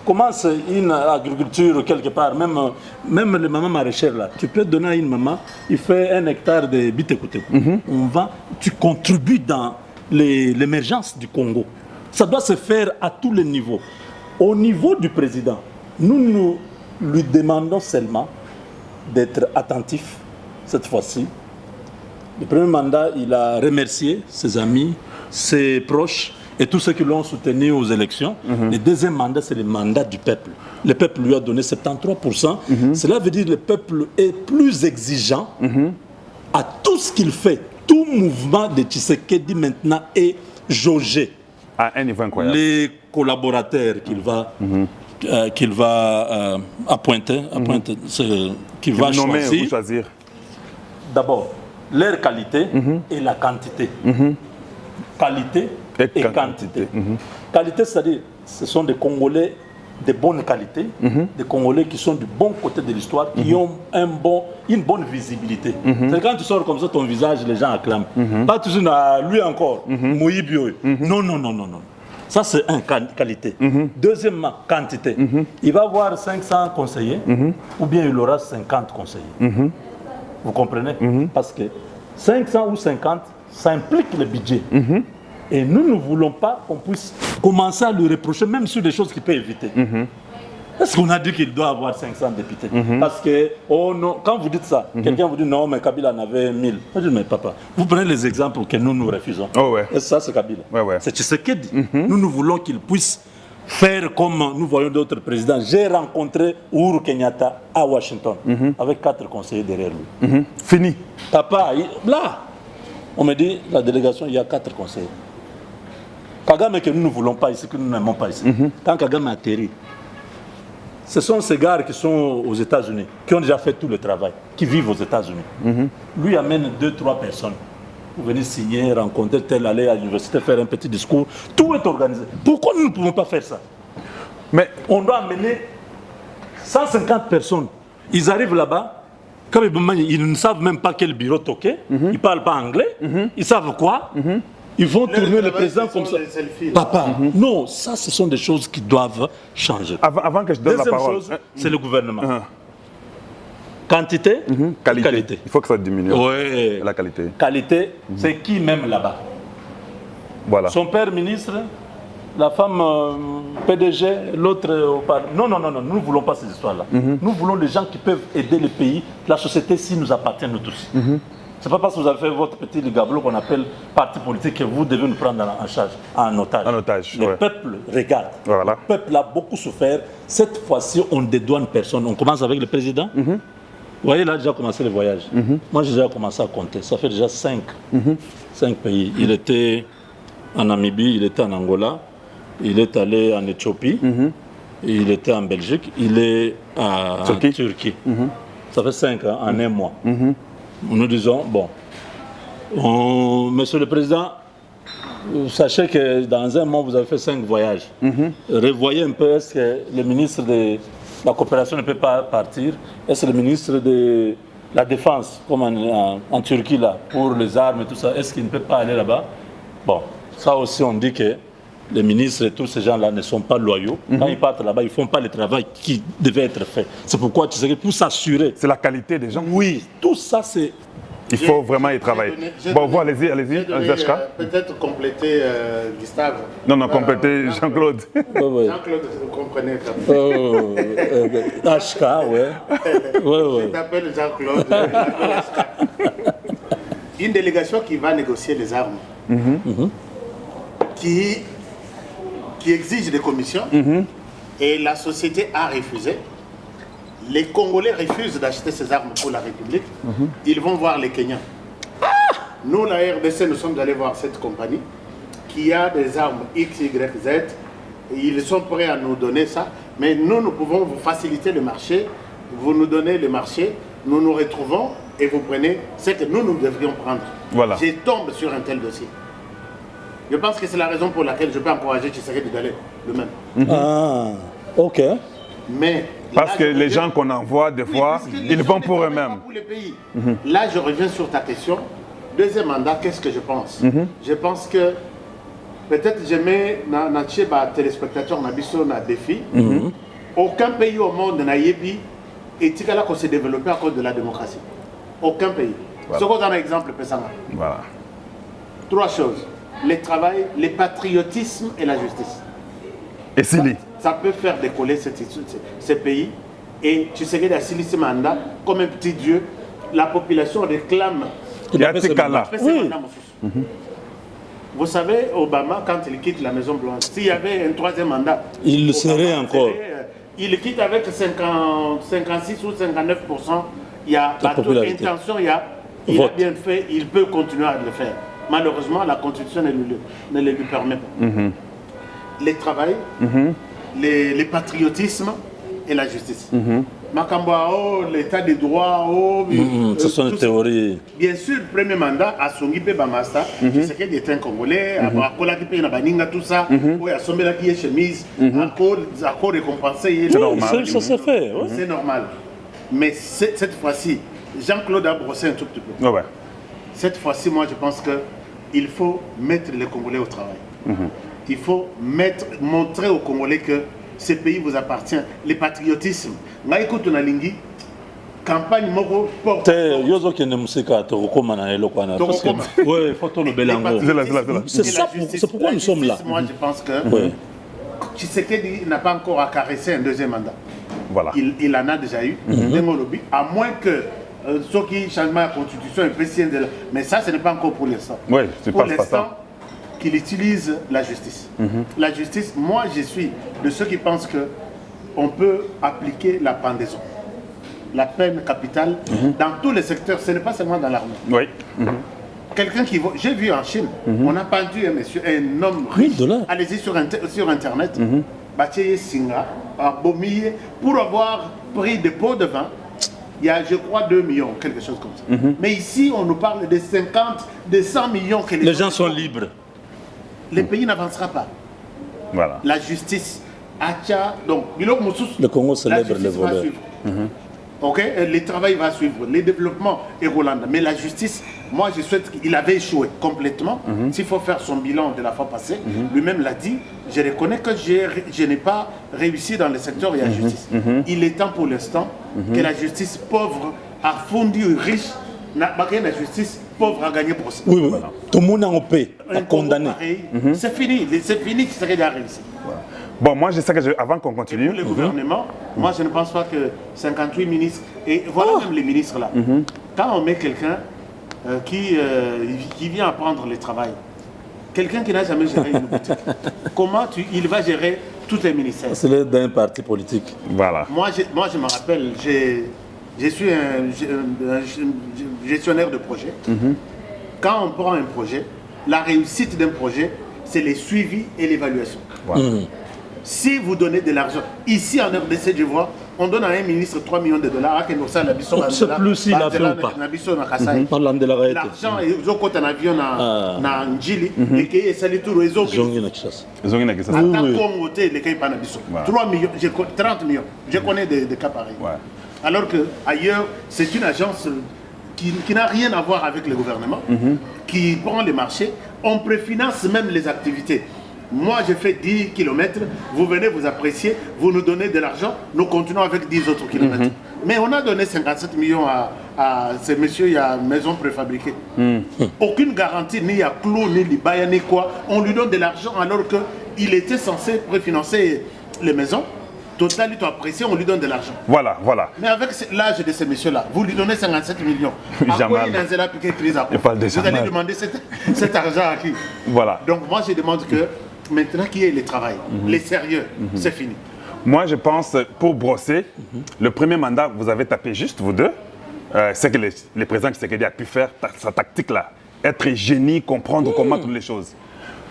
commence une agriculture quelque part, même les mamans maraîchères là, tu peux donner à une maman, il fait 1 hectare de bitekouté. Tu contribues dans l'émergence du Congo. Ça doit se faire à tous les niveaux. Au niveau du président, nous lui demandons seulement d'être attentif cette fois-ci. Le premier mandat, il a remercié ses amis, ses proches et tous ceux qui l'ont soutenu aux élections. Le deuxième mandat, c'est le mandat du peuple. Le peuple lui a donné 73%. Cela veut dire que le peuple est plus exigeant à tout ce qu'il fait. Tout mouvement de Tshisekedi maintenant est jaugé. À un niveau incroyable. Les collaborateurs qu'il va appointer, qu'il va Nommer choisir. ou choisir. D'abord, leur qualité et la quantité. Qualité et quantité. Qualité, c'est-à-dire, ce sont des Congolais de bonne qualité, des Congolais qui sont du bon côté de l'histoire, qui ont une bonne visibilité. C'est quand tu sors comme ça, ton visage, les gens acclament. Pas toujours à lui encore, Moïbio. Non, non, non, non, non. Ça, c'est qualité. Deuxièmement, quantité. Il va avoir 500 conseillers, ou bien il aura 50 conseillers. Vous comprenez? Parce que 500 ou 50, ça implique le budget. Et nous ne voulons pas qu'on puisse commencer à lui reprocher, même sur des choses qu'il peut éviter. Est-ce qu'on a dit qu'il doit avoir 500 députés? Parce que, oh non, quand vous dites ça, quelqu'un vous dit non, mais Kabila en avait 1000. Je dis, mais papa, vous prenez les exemples que nous refusons. Oh ouais. Et ça, c'est Kabila. Ouais. C'est Tshisekedi. Nous voulons qu'il puisse faire comme nous voyons d'autres présidents. J'ai rencontré Uhuru Kenyatta à Washington, avec 4 conseillers derrière lui. Fini. Papa, là, on me dit, la délégation, il y a 4 conseillers. Kagame que nous ne voulons pas ici, que nous n'aimons pas ici. Quand Kagame atterrit, ce sont ces gars qui sont aux États-Unis, qui ont déjà fait tout le travail, qui vivent aux États-Unis. Lui amène 2-3 personnes. Vous venez signer, rencontrer tel, aller à l'université, faire un petit discours. Tout est organisé. Pourquoi nous ne pouvons pas faire ça? Mais On doit amener 150 personnes. Ils arrivent là-bas, comme ils ne savent même pas quel bureau toquer, ils ne parlent pas anglais, ils savent quoi. Ils vont tourner le président comme ça. Papa, non, ça, ce sont des choses qui doivent changer. avant que je donne la Deuxième parole. chose, c'est le gouvernement. Quantité, qualité. Il faut que ça diminue. Oui. La qualité. Qualité, c'est qui même là-bas? Voilà. Son père ministre, la femme PDG, l'autre au Parlement. Non, non, non, non, nous ne voulons pas ces histoires-là. Nous voulons les gens qui peuvent aider le pays, la société, si nous appartient nous tous. C'est pas parce que vous avez fait votre petit gabelot qu'on appelle parti politique que vous devez nous prendre en charge, en otage. En otage, Le ouais. peuple regarde. Voilà. Le peuple a beaucoup souffert. Cette fois-ci, on ne dédouane personne. On commence avec le président. Vous voyez, il a déjà commencé le voyage. Moi, j'ai déjà commencé à compter. Ça fait déjà 5 pays. Il était en Namibie, il était en Angola, il est allé en Éthiopie, il était en Belgique, il est en Turquie. Ça fait 5 ans, en un mois. Nous disons, bon, Monsieur le Président, sachez que dans un mois, vous avez fait 5 voyages. Revoyez un peu, est-ce que le ministre de la coopération ne peut pas partir? Est-ce que le ministre de la Défense, comme en Turquie, là, pour les armes et tout ça, est-ce qu'il ne peut pas aller là-bas? Bon, ça aussi, on dit que les ministres et tous ces gens-là ne sont pas loyaux. Quand ils partent là-bas, ils ne font pas le travail qui devait être fait. C'est pourquoi, tu sais, pour s'assurer. C'est la qualité des gens. Oui, tout ça, c'est... Il faut vraiment y travailler. Bon, vous, allez-y, ZHK. Peut-être compléter Gustave. Non, compléter Jean-Claude. Jean-Claude, vous comprenez HK, ouais. Je t'appelle Jean-Claude. Une délégation qui va négocier les armes, qui exige des commissions, et la société a refusé. Les Congolais refusent d'acheter ces armes pour la République. Ils vont voir les Kenyans. Nous, la RDC, nous sommes allés voir cette compagnie qui a des armes X, Y, Z. Ils sont prêts à nous donner ça. Mais nous pouvons vous faciliter le marché. Vous nous donnez le marché. Nous nous retrouvons et vous prenez ce que nous devrions prendre. Voilà. Je tombe sur un tel dossier. Je pense que c'est la raison pour laquelle je peux encourager Tshisekedi d'aller le même. Ah, ok. Mais parce là, que les gens qu'on envoie, des fois, ils vont pour eux-mêmes. Pour les pays. Là, je reviens sur ta question. Deuxième mandat, qu'est-ce que je pense? Je pense que peut-être je mets dans téléspectateurs un défi. Aucun pays au monde n'a ébi et Tikala qu'on s'est développé à cause de la démocratie. Aucun pays. Voilà. Ce qu'on a un exemple, Pessanga. Voilà. 3 choses. Le travail, le patriotisme et la justice. Et Sili. Ça peut faire décoller ces pays. Et tu sais que dans ce mandat, comme un petit dieu, la population réclame. Il y a Tikala. Oui. Vous savez, Obama, quand il quitte la Maison Blanche, s'il y avait un 3e mandat, il le serait encore. Il quitte avec 56 ou 59%. Il y a intention, il a bien fait, il peut continuer à le faire. Malheureusement, la Constitution ne le lui permet pas. Le travail, le patriotisme et la justice. Makamboa, l'état des droits, ce sont des théories. Bien sûr, le premier mandat, à Songipe Bamasta, c'est qu'il était un Congolais, à Kolakipe Nabaninga, tout ça, à Sombela qui est chemise, à quoi récompenser. C'est normal. Ça se fait. Ouais. C'est normal. Mais cette fois-ci, Jean-Claude a brossé un tout petit peu. Ouais. Cette fois-ci, moi, je pense qu'il faut mettre les Congolais au travail. Il faut montrer aux Congolais que ce pays vous appartient. Le patriotisme. Écoute, Nalingi, campagne moko porte. Yozo qui ne musika to koma na eloko na. Ouais, photo le belango. C'est ça, c'est pourquoi nous sommes là. Moi, je pense que Tshisekedi n'a pas encore à caresser un 2e mandat. Voilà. Il en a déjà eu. À moins que ceux qui changent la constitution un peu sienne de là. Mais ça, ce n'est pas encore pour l'instant. Oui, pour l'instant, qu'il utilise la justice. La justice, moi, je suis de ceux qui pensent qu'on peut appliquer la pendaison, la peine capitale, dans tous les secteurs. Ce n'est pas seulement dans l'armée. Oui. Quelqu'un qui va... J'ai vu en Chine, on a pendu un monsieur, un homme riche. Allez-y sur Internet. Batié Singa, pour avoir pris des pots de vin. Il y a, je crois, 2 millions, quelque chose comme ça. Mais ici, on nous parle de 50, de 100 millions que les gens sont libres. Le pays n'avancera pas. Voilà. La justice, donc, le Congo célèbre les voleurs. Ok, le travail va suivre, le développement est roulant. Mais la justice, moi je souhaite qu'il avait échoué complètement. S'il faut faire son bilan de la fois passée, lui-même l'a dit, je reconnais que je n'ai pas réussi dans le secteur de la justice. Il est temps pour l'instant que la justice pauvre a fondu riche, la justice pauvre a gagné procès. Oui. Tout le monde en paix, a condamné. C'est fini, c'est déjà réussi. Bon, moi, je sais que avant qu'on continue. Pour le gouvernement, moi, je ne pense pas que 58 ministres, et voilà même les ministres là, quand on met quelqu'un, qui vient apprendre le travail. Quelqu'un qui n'a jamais géré une boutique. Comment il va gérer tous les ministères? C'est l'aide d'un parti politique. Voilà. Moi, je me rappelle, je suis un gestionnaire de projet. Quand on prend un projet, la réussite d'un projet, c'est le suivi et l'évaluation. Voilà. Si vous donnez de l'argent, ici en RDC, je vois, on donne à un ministre 3 millions de dollars. On ne sait plus s'il a fait ou pas. L'argent est au côté d'un avion na Njili et qui est sali tout réseau. Ils ont une chasse. Ils ont une question. En tant qu'homme, les pays panabiso. 3 millions, 30 millions. Je connais des cas pareils. Ouais. Alors qu'ailleurs, c'est une agence qui n'a rien à voir avec le gouvernement, qui prend les marchés. On préfinance même les activités. Moi, j'ai fait 10 km, vous venez vous apprécier, vous nous donnez de l'argent, nous continuons avec 10 autres kilomètres. Mais on a donné 57 millions à ces messieurs, il y a maison préfabriquée. Aucune garantie, ni à clou, ni libaya, ni quoi. On lui donne de l'argent alors qu'il était censé préfinancer les maisons. Total, il doit apprécier, on lui donne de l'argent. Voilà, voilà. Mais avec l'âge de ces messieurs-là, vous lui donnez 57 millions. À quoi il a piqué crise à quoi? Vous allez demander cet argent à qui? Voilà. Donc moi, je demande que maintenant qu'il y ait le travail, les sérieux, c'est fini. Moi, je pense, pour brosser, le premier mandat, vous avez tapé juste, vous deux. C'est que le président Tshisekedi a pu faire sa tactique-là. Être génie, comprendre comment tourner les choses.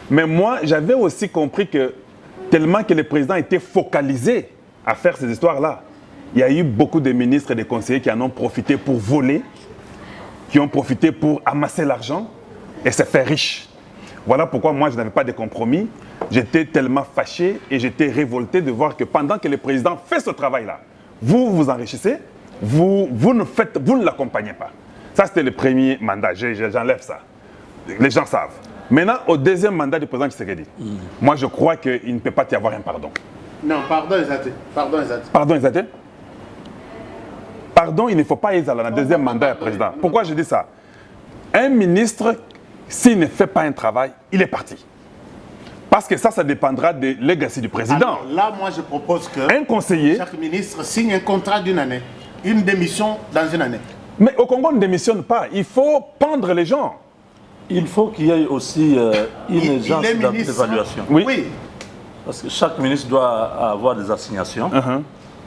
Mais moi, j'avais aussi compris que tellement que le président était focalisé à faire ces histoires-là, il y a eu beaucoup de ministres et de conseillers qui en ont profité pour voler, qui ont profité pour amasser l'argent et se faire riche. Voilà pourquoi moi, je n'avais pas de compromis. J'étais tellement fâché et j'étais révolté de voir que pendant que le président fait ce travail-là, vous vous enrichissez, vous ne l'accompagnez pas. Ça, c'était le premier mandat. J'enlève ça. Les gens savent. Maintenant, au deuxième mandat du président Tshisekedi, moi, je crois qu'il ne peut pas y avoir un pardon. Non, pardon, Ezate. Pardon, Ezate. Pardon, Ezate. Pardon, il ne faut pas y aller dans le deuxième mandat du président. Pourquoi je dis ça? Un ministre, s'il ne fait pas un travail, il est parti. Parce que ça dépendra de legacy du président. Alors, là, moi, je propose que un conseiller, chaque ministre signe un contrat d'une année, une démission dans une année. Mais au Congo, on ne démissionne pas. Il faut pendre les gens. Il faut qu'il y ait aussi une agence d'évaluation. Oui. Parce que chaque ministre doit avoir des assignations.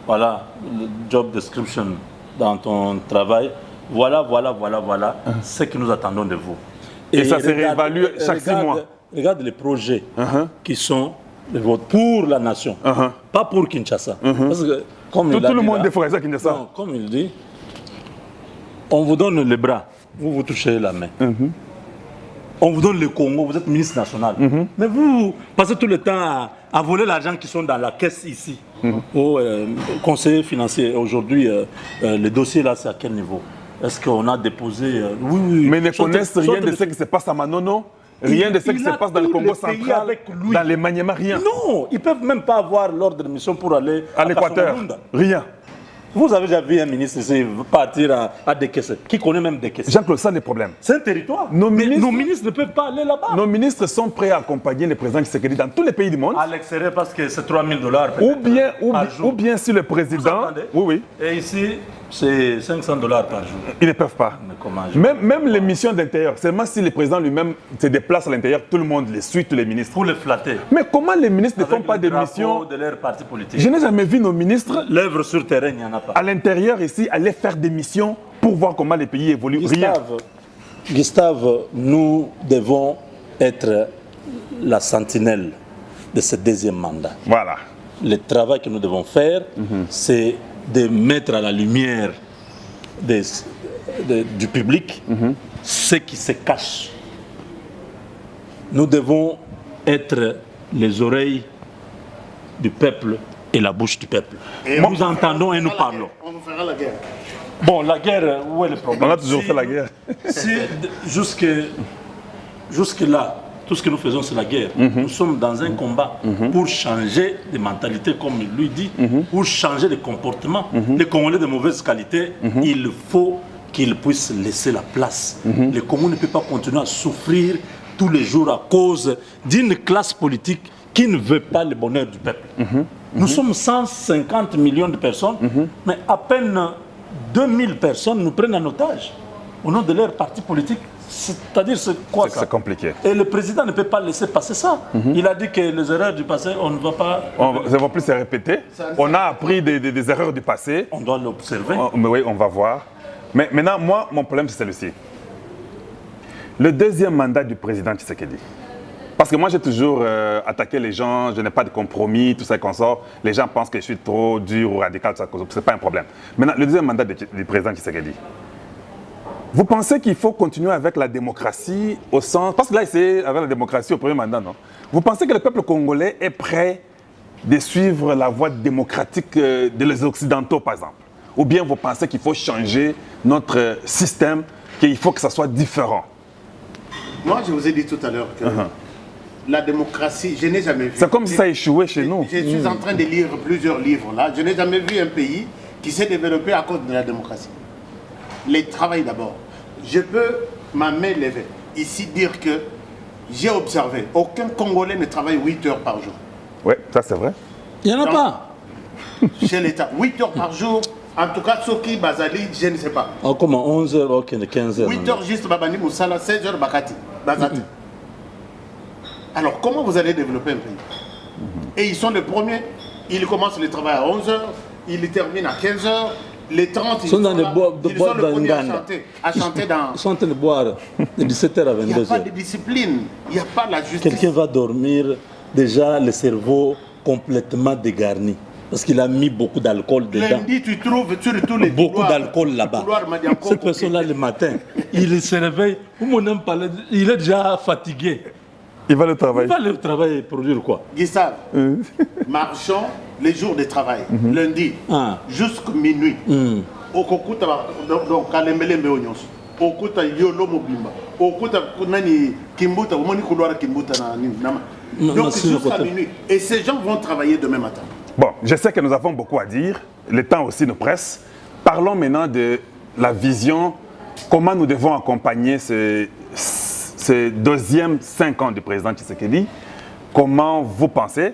Voilà, le job description dans ton travail. Voilà ce que nous attendons de vous. Et ça se réévalue chaque 6 mois. Regarde les projets qui sont pour la nation, pas pour Kinshasa. Parce que, comme tout le monde défend ça Kinshasa. Non, comme il dit, on vous donne les bras, vous touchez la main. On vous donne le Congo, vous êtes ministre national. Mais vous passez tout le temps à voler l'argent qui sont dans la caisse ici. Au conseiller financier, aujourd'hui, le dossier là, c'est à quel niveau? Est-ce qu'on a déposé... Oui. Mais ils ne connaissent rien de ce qui se passe à Manono, rien de ce qui se passe dans le Congo central, dans les Maniema, rien. Non, ils ne peuvent même pas avoir l'ordre de mission pour aller à l'Équateur. Rien. Vous avez déjà vu un ministre ici partir à décaisser, qui connaît même décaisser. Jean-Claude, ça, les problèmes. C'est un territoire. Nos ministres ne peuvent pas aller là-bas. Nos ministres sont prêts à accompagner le président Tshisekedi dans tous les pays du monde. À l'extérieur, parce que c'est 3 000 $. Ou bien si le président... Oui. Et ici, c'est 500 $ par jour. Ils ne peuvent pas. Même les missions d'intérieur, seulement si le président lui-même se déplace à l'intérieur, tout le monde les suit, tous les ministres. Pour les flatter. Mais comment les ministres ne font pas des missions de leur parti politique. Je n'ai jamais vu nos ministres... L'œuvre sur terrain, il n'y en a pas. À l'intérieur ici, aller faire des missions pour voir comment les pays évoluent. Gustave, nous devons être la sentinelle de ce deuxième mandat. Voilà. Le travail que nous devons faire, c'est de mettre à la lumière du public ce qui se cache. Nous devons être les oreilles du peuple et la bouche du peuple. Et nous entendons et nous parlons. On vous fera la guerre. Bon, la guerre, où est le problème? On a toujours fait la guerre. Jusque-là, tout ce que nous faisons, c'est la guerre. Nous sommes dans un combat pour changer de mentalité, comme il lui dit, pour changer de comportement. Les Congolais de mauvaise qualité, il faut qu'ils puissent laisser la place. Le Congo ne peut pas continuer à souffrir tous les jours à cause d'une classe politique qui ne veut pas le bonheur du peuple. Nous sommes 150 millions de personnes, mais à peine 2000 personnes nous prennent en otage. au nom de leur parti politique. C'est-à-dire, c'est quoi ça? C'est compliqué. Et le président ne peut pas laisser passer ça. Il a dit que les erreurs du passé, on ne va pas... Ça ne va plus se répéter. On a appris des erreurs du passé. On doit l'observer. Mais oui, on va voir. Mais maintenant, moi, mon problème, c'est celui-ci. Le deuxième mandat du président Tshisekedi. Parce que moi, j'ai toujours attaqué les gens, je n'ai pas de compromis, tout ça qu'on sort. Les gens pensent que je suis trop dur ou radical, ce n'est pas un problème. Maintenant, le deuxième mandat du président Tshisekedi. Vous pensez qu'il faut continuer avec la démocratie au sens... Parce que là, c'est avec la démocratie au premier mandat, non? Vous pensez que le peuple congolais est prêt de suivre la voie démocratique des Occidentaux, par exemple? Ou bien vous pensez qu'il faut changer notre système, qu'il faut que ça soit différent? Moi, je vous ai dit tout à l'heure que la démocratie, je n'ai jamais vu... C'est comme si ça a échoué chez nous. Je suis en train de lire plusieurs livres là. Je n'ai jamais vu un pays qui s'est développé à cause de la démocratie. Les travail d'abord. Je peux ma main levée ici dire que j'ai observé, aucun Congolais ne travaille 8 heures par jour. Oui, ça c'est vrai. Il n'y en a pas. Chez l'État, 8 heures par jour, en tout cas, Soki, Bazali, je ne sais pas. Oh, comment 11 heures, ok, 15 heures. 8 heures juste Babani Moussala, 16 heures Bakati, Bazati. Alors, comment vous allez développer un pays? Et ils sont les premiers, ils commencent le travail à 11 heures, ils terminent à 15 heures. Les 30, ils sont dans les bois, ils sont les premiers à chanter dans... Ils sont en train de boire de 17h à 22h. Il n'y a pas de discipline, il n'y a pas la justice. Quelqu'un va dormir, déjà le cerveau complètement dégarni. Parce qu'il a mis beaucoup d'alcool dedans. Lundi, tu trouves sur tous les beaucoup d'alcool là-bas. Cette personne-là, le matin, il se réveille, il est déjà fatigué. Il va le travailler. Il va le travailler produire quoi? Guissave, marchons les jours de travail, lundi, jusqu'à minuit. Okuta, donc, Kalembelembe Onyos. Okuta Yolo Mobimba. Okuta Kunani Kimbuta, Moni Kouloir Kimbuta Nama. Donc, jusqu'à minuit. Et ces gens vont travailler demain matin. Bon, je sais que nous avons beaucoup à dire. Le temps aussi nous presse. Parlons maintenant de la vision, comment nous devons accompagner ces deuxièmes 5 ans du président Tshisekedi. Comment vous pensez?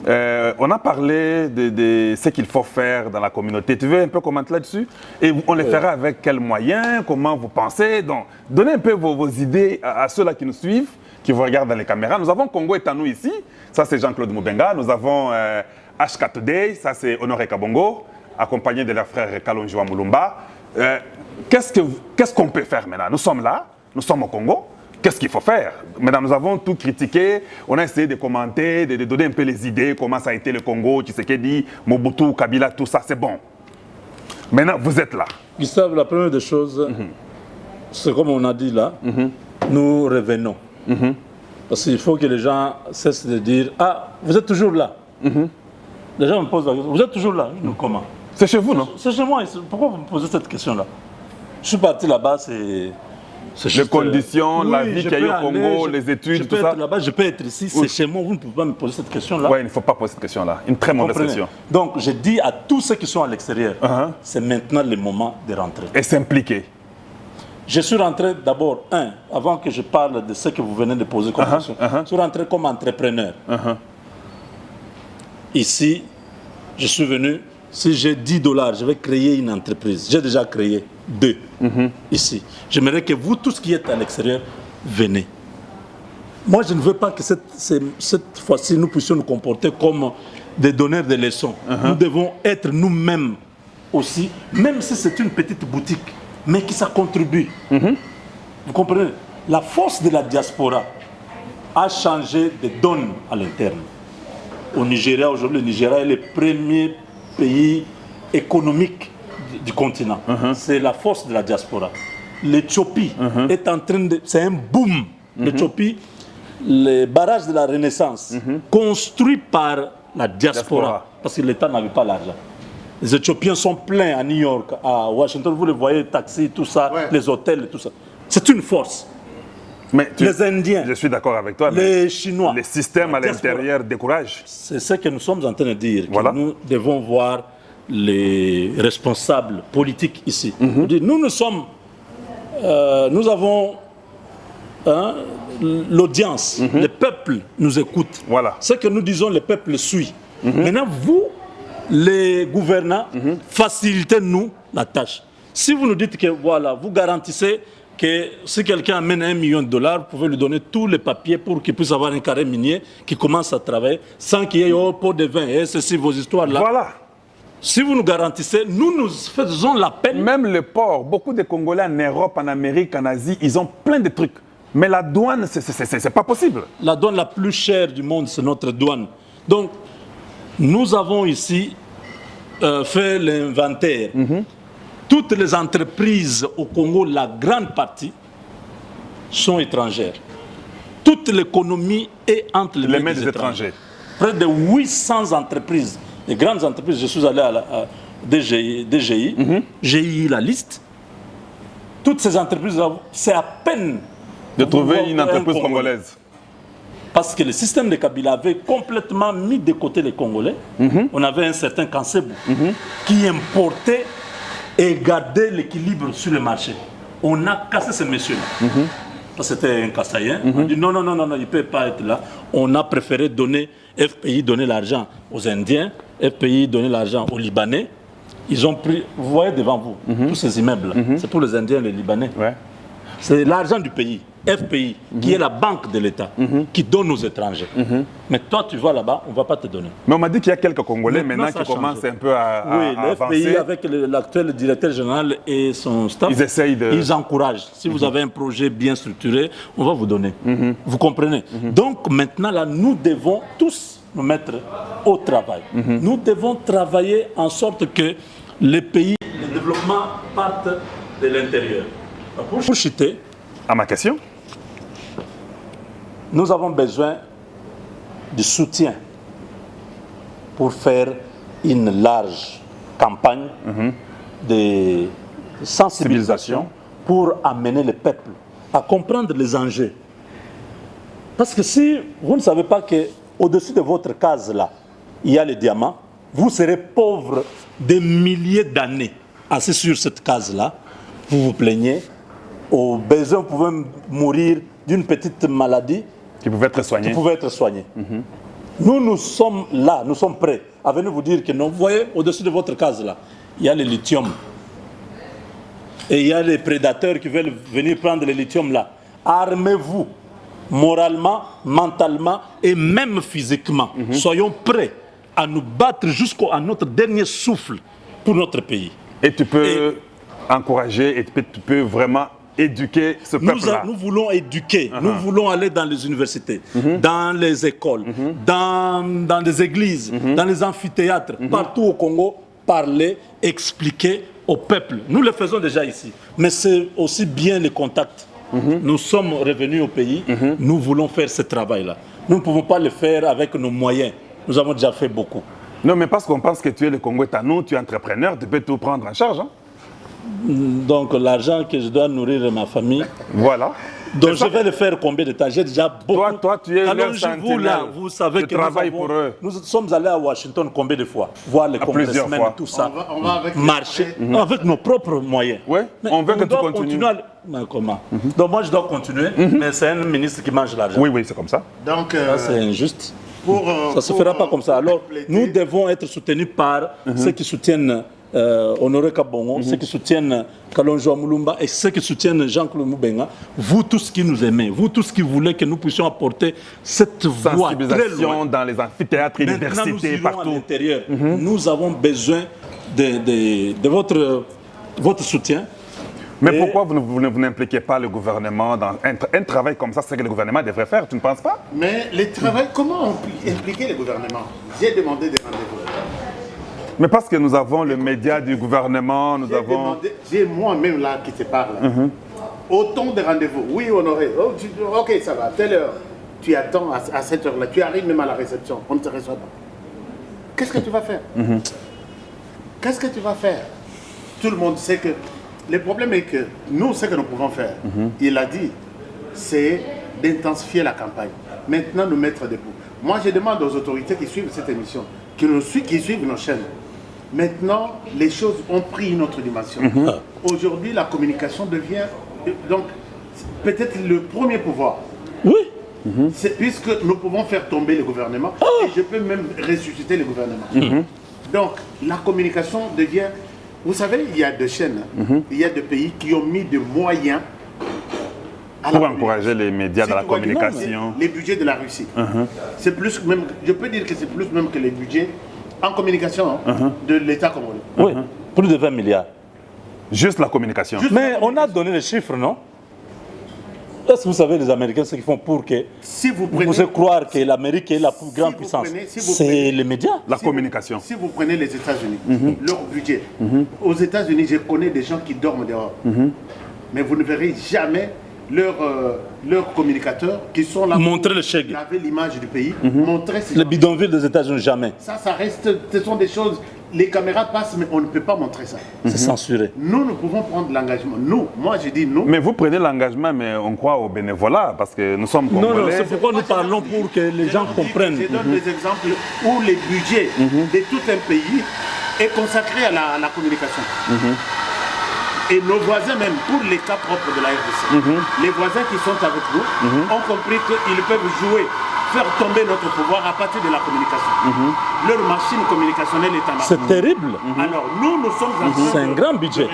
On a parlé de ce qu'il faut faire dans la communauté. Tu veux un peu commenter là-dessus? Et on le fera avec quels moyens? Comment vous pensez? Donc, donnez un peu vos idées à ceux-là qui nous suivent, qui vous regardent dans les caméras. Nous avons Congo est à nous ici. Ça, c'est Jean-Claude Moubenga. Nous avons H4 Today. Ça, c'est Honoré Kabongo, accompagné de leur frère Kalonjiwa Moulumba. Qu'est-ce qu'on peut faire maintenant? Nous sommes là. Nous sommes au Congo. Qu'est-ce qu'il faut faire? Maintenant, nous avons tout critiqué, on a essayé de commenter, de donner un peu les idées, comment ça a été le Congo, Tshisekedi, Mobutu, Kabila, tout ça, c'est bon. Maintenant, vous êtes là. Gustave, la première des choses, c'est comme on a dit là, nous revenons. Parce qu'il faut que les gens cessent de dire « Ah, vous êtes toujours là ». Les gens me posent la question « Vous êtes toujours là ?» Nous, comment? C'est chez vous, non? C'est chez moi. Pourquoi vous me posez cette question-là? Je suis parti là-bas, c'est... Les conditions, la vie qu'il y a eu au Congo, les études, tout ça. Là-bas, je peux être ici, c'est chez moi, vous ne pouvez pas me poser cette question-là. Oui, il ne faut pas poser cette question-là. Une très mauvaise question. Donc, je dis à tous ceux qui sont à l'extérieur, c'est maintenant le moment de rentrer. Et s'impliquer. Je suis rentré d'abord, avant que je parle de ce que vous venez de poser comme question, je suis rentré comme entrepreneur. Ici, je suis venu, si j'ai $10, je vais créer une entreprise. J'ai déjà créé 2 ici. J'aimerais que vous, tous qui êtes à l'extérieur, venez. Moi, je ne veux pas que cette fois-ci, nous puissions nous comporter comme des donneurs de leçons. Nous devons être nous-mêmes aussi, même si c'est une petite boutique, mais qui ça contribue. Vous comprenez? La force de la diaspora a changé de donne à l'interne. Au Nigeria, aujourd'hui, le Nigeria est le premier pays économique du continent. C'est la force de la diaspora. L'Éthiopie est en train de... C'est un boom. L'Éthiopie, les barrages de la Renaissance, construits par la diaspora, parce que l'État n'avait pas l'argent. Les Éthiopiens sont pleins à New York, à Washington, vous le voyez, taxis, tout ça, les hôtels, tout ça. C'est une force. Mais les Indiens, je suis d'accord avec toi, les Chinois, les systèmes à l'intérieur découragent. C'est ce que nous sommes en train de dire. Voilà. Que nous devons voir les responsables politiques ici. Nous sommes, nous avons l'audience, le peuple nous écoute. Voilà. Ce que nous disons, le peuple suit. Maintenant, vous, les gouvernants, facilitez-nous la tâche. Si vous nous dites que voilà, vous garantissez que si quelqu'un amène $1 million, vous pouvez lui donner tous les papiers pour qu'il puisse avoir un carré minier qui commence à travailler sans qu'il y ait un pot de vin et ceci, vos histoires-là. Voilà. Si vous nous garantissez, nous faisons l'appel. Même le port, beaucoup de Congolais en Europe, en Amérique, en Asie, ils ont plein de trucs. Mais la douane, c'est pas possible. La douane la plus chère du monde, c'est notre douane. Donc, nous avons ici fait l'inventaire. Toutes les entreprises au Congo, la grande partie, sont étrangères. Toute l'économie est entre les mains des étrangers. Près de 800 entreprises, les grandes entreprises, je suis allé à DGI, j'ai eu la liste. Toutes ces entreprises, c'est à peine de trouver une entreprise congolaise. Parce que le système de Kabila avait complètement mis de côté les Congolais. On avait un certain Kansebou qui importait et gardait l'équilibre sur le marché. On a cassé ce monsieur-là. Parce que c'était un Kassaïen. On a dit non, il ne peut pas être là. On a préféré donner, FPI donner l'argent aux Indiens, FPI donner l'argent aux Libanais. Ils ont pris, vous voyez devant vous, tous ces immeubles, c'est pour les Indiens et les Libanais. Ouais. C'est l'argent du pays, FPI, qui est la banque de l'État, qui donne aux étrangers. Mais toi, tu vas là-bas, on ne va pas te donner. Mais on m'a dit qu'il y a quelques Congolais maintenant qui commencent un peu à oui, avancer. FPI, avec l'actuel directeur général et son staff, ils essayent de... Ils encouragent. Si vous avez un projet bien structuré, on va vous donner. Vous comprenez? Donc maintenant, là, nous devons tous nous mettre au travail. Nous devons travailler en sorte que les pays, le développement partent de l'intérieur. Pour chuter, à ma question, nous avons besoin de soutien pour faire une large campagne de sensibilisation pour amener le peuple à comprendre les enjeux. Parce que si vous ne savez pas qu'au-dessus de votre case là, il y a les diamants, vous serez pauvre des milliers d'années assis sur cette case là, vous vous plaignez. Au besoin, vous pouvez mourir d'une petite maladie qui pouvait être soignée. Nous sommes là, nous sommes prêts à venir vous dire que non, vous voyez, au-dessus de votre case là, il y a le lithium. Et il y a les prédateurs qui veulent venir prendre le lithium là. Armez-vous, moralement, mentalement et même physiquement. Soyons prêts à nous battre jusqu'à notre dernier souffle pour notre pays. Et tu peux encourager et tu peux vraiment éduquer ce peuple-là. Nous voulons éduquer, nous voulons aller dans les universités, dans les écoles, dans les églises, dans les amphithéâtres, partout au Congo, parler, expliquer au peuple. Nous le faisons déjà ici, mais c'est aussi bien les contacts. Nous sommes revenus au pays, nous voulons faire ce travail-là. Nous ne pouvons pas le faire avec nos moyens, nous avons déjà fait beaucoup. Non, mais parce qu'on pense que tu es le Congo est à nous, tu es entrepreneur, tu peux tout prendre en charge. Donc l'argent que je dois nourrir ma famille. Voilà. Donc je vais le faire combien de temps? J'ai déjà beaucoup. Toi, tu es leur vous là, vous savez que nous sommes allés à Washington combien de fois? Voir les congressmen et tout ça. On va avec marcher avec nos propres moyens. Oui, on veut que tu continues. Mais comment? Donc moi je dois continuer, mais c'est un ministre qui mange l'argent. Oui, c'est comme ça. Donc c'est injuste. Ça ne se fera pas comme ça. Alors nous devons être soutenus par ceux qui soutiennent Honoré Kabongo, ceux qui soutiennent Kalonjo Moulumba et ceux qui soutiennent Jean-Claude Moubenga, vous tous qui nous aimez, vous tous qui voulez que nous puissions apporter cette voix très loin dans les amphithéâtres, universités, partout. À l'intérieur. Nous avons besoin de votre soutien. Mais pourquoi vous n'impliquez pas le gouvernement dans un travail comme ça? C'est ce que le gouvernement devrait faire, tu ne penses pas? Mais le travail, comment impliquer le gouvernement? J'ai demandé des rendez-vous. Mais parce que nous avons le média du gouvernement, nous avons... J'ai moi-même là qui te parle. Autant de rendez-vous. Oui, Honoré. Oh, ok, ça va. À telle heure. Tu attends à cette heure-là. Tu arrives même à la réception. On ne te reçoit pas. Qu'est-ce que tu vas faire? Qu'est-ce que tu vas faire? Tout le monde sait que... Le problème est que nous, ce que nous pouvons faire, il a dit, c'est d'intensifier la campagne. Maintenant, nous mettre debout. Moi, je demande aux autorités qui suivent cette émission, qui suivent nos chaînes. Maintenant, les choses ont pris une autre dimension. Aujourd'hui, la communication devient donc peut-être le premier pouvoir. Oui. Puisque nous pouvons faire tomber le gouvernement et je peux même ressusciter le gouvernement. Donc, la communication devient Vous savez, il y a des chaînes, il y a des pays qui ont mis des moyens à Pour la encourager les médias Si dans la tu vois, communication. les budgets de la Russie. C'est plus même, je peux dire que c'est plus même que les budgets en communication de l'État congolais. Oui, plus de 20 milliards. Juste la communication. Mais on a donné les chiffres, non? Est-ce que vous savez, les Américains, ce qu'ils font pour que Si vous vous prenez, pouvez croire que l'Amérique est la plus grande vous puissance? prenez- si vous C'est prenez- les médias. La si vous- communication. Si vous prenez les États-Unis, leur budget, aux États-Unis, je connais des gens qui dorment dehors. Mais vous ne verrez jamais leurs communicateurs qui sont là Montrer le chèque. laver l'image du pays, montrer ces Les gens. bidonvilles des États-Unis, jamais. Ça reste, ce sont des choses, les caméras passent, mais on ne peut pas montrer ça. C'est censuré. Nous pouvons prendre l'engagement. Moi je dis nous. Mais vous prenez l'engagement, mais on croit au bénévolat, parce que nous sommes Non, non, congolais. c'est pourquoi nous parlons pour que les gens comprennent. Je donne des exemples où les budgets de tout un pays est consacré à la communication. Et nos voisins même, pour les cas propres de la RDC, les voisins qui sont avec nous ont compris qu'ils peuvent jouer, faire tomber notre pouvoir à partir de la communication. Leur machine communicationnelle est en marche. C'est terrible. Alors nous sommes en train C'est un grand budget.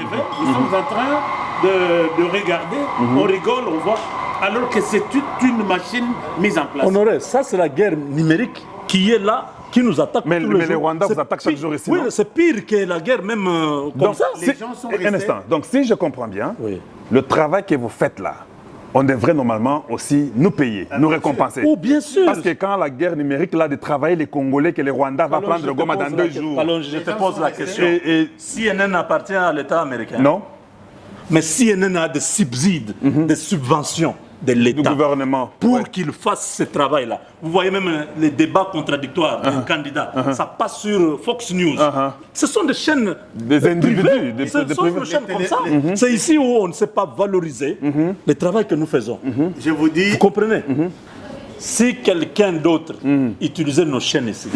Nous sommes en train de regarder, on rigole, on voit, alors que c'est toute une machine mise en place. Honoré, ça c'est la guerre numérique qui est là, qui nous attaque Mais tous les jours. Rwandais vous C'est attaquent chaque pire- jour ici, Oui, non? c'est pire que la guerre même comme Donc, ça. Les gens sont un restés- instant. Donc, si je comprends bien, Oui. le travail que vous faites là, on devrait normalement aussi nous payer, nous récompenser. Oh, bien sûr. Parce que quand la guerre numérique, là, de travailler les Congolais, que les Rwandais vont prendre le Goma dans 2 jours. Alors, je te pose la question. Et CNN appartient à l'État américain. non, Mais CNN a des subsides, des subventions de du l'État gouvernement. pour Ouais. qu'il fasse ce travail-là. Vous voyez même les débats contradictoires d'un candidat. Ça passe sur Fox News. Ce sont des chaînes Des individus, privées. des Ce sont privés. des chaînes comme Les- ça. C'est ici où on ne sait pas valoriser le travail que nous faisons. Je vous dis, Vous comprenez? Si quelqu'un d'autre utilisait nos chaînes ici,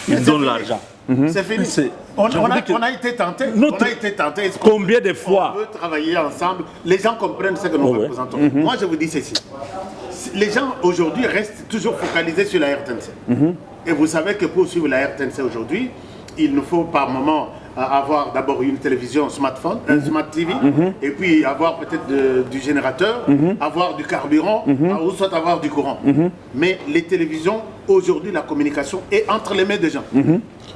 il donne l'argent. c'est fini. C'est- On, je on vous a, dis que on a été tenté. notre- On a été tenté. Est-ce qu'on- Combien de fois On veut travailler ensemble. Les gens comprennent ce que nous ouais. représentons. Moi, je vous dis ceci. Les gens aujourd'hui restent toujours focalisés sur la RTNC. Et vous savez que pour suivre la RTNC aujourd'hui, il nous faut par moment avoir d'abord une télévision smartphone, un smart TV, et puis avoir peut-être du générateur, avoir du carburant, ou soit avoir du courant. Mais les télévisions, aujourd'hui, la communication est entre les mains des gens.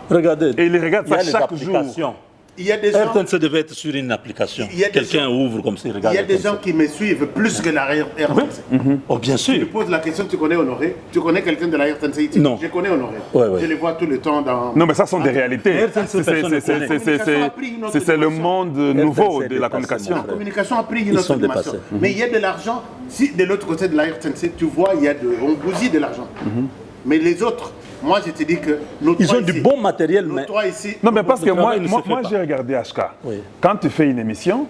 Regardez, Et ils regardent il y a ça les chaque jour. applications. Il y a des gens... RTNC devait être sur une application. Il y a des Quelqu'un ouvre comme ça, il Il regarde. y a des RTNC. gens qui me suivent plus que la RTNC. Oh, bien Je sûr. pose la question, tu connais Honoré? Tu connais quelqu'un de la RTNC ici? Non. Je connais Honoré. Ouais, ouais. Je les vois tout le temps dans... Non, mais ça sont des réalités. RTNC, C'est- personne ne connaît. c'est le monde nouveau RTNC de la dépassé, communication. mon La communication a pris une Ils autre sont dimension. dépassés. Mais il y a de l'argent. Si de l'autre côté de la RTNC, tu vois, on bousille de l'argent. Mais les autres, moi je te dis que nos Ils trois ont du ici- bon matériel, nos mais trois ici, Non, mais parce que Le moi, travail ne se fait pas. j'ai regardé HK. Oui. Quand tu fais une émission,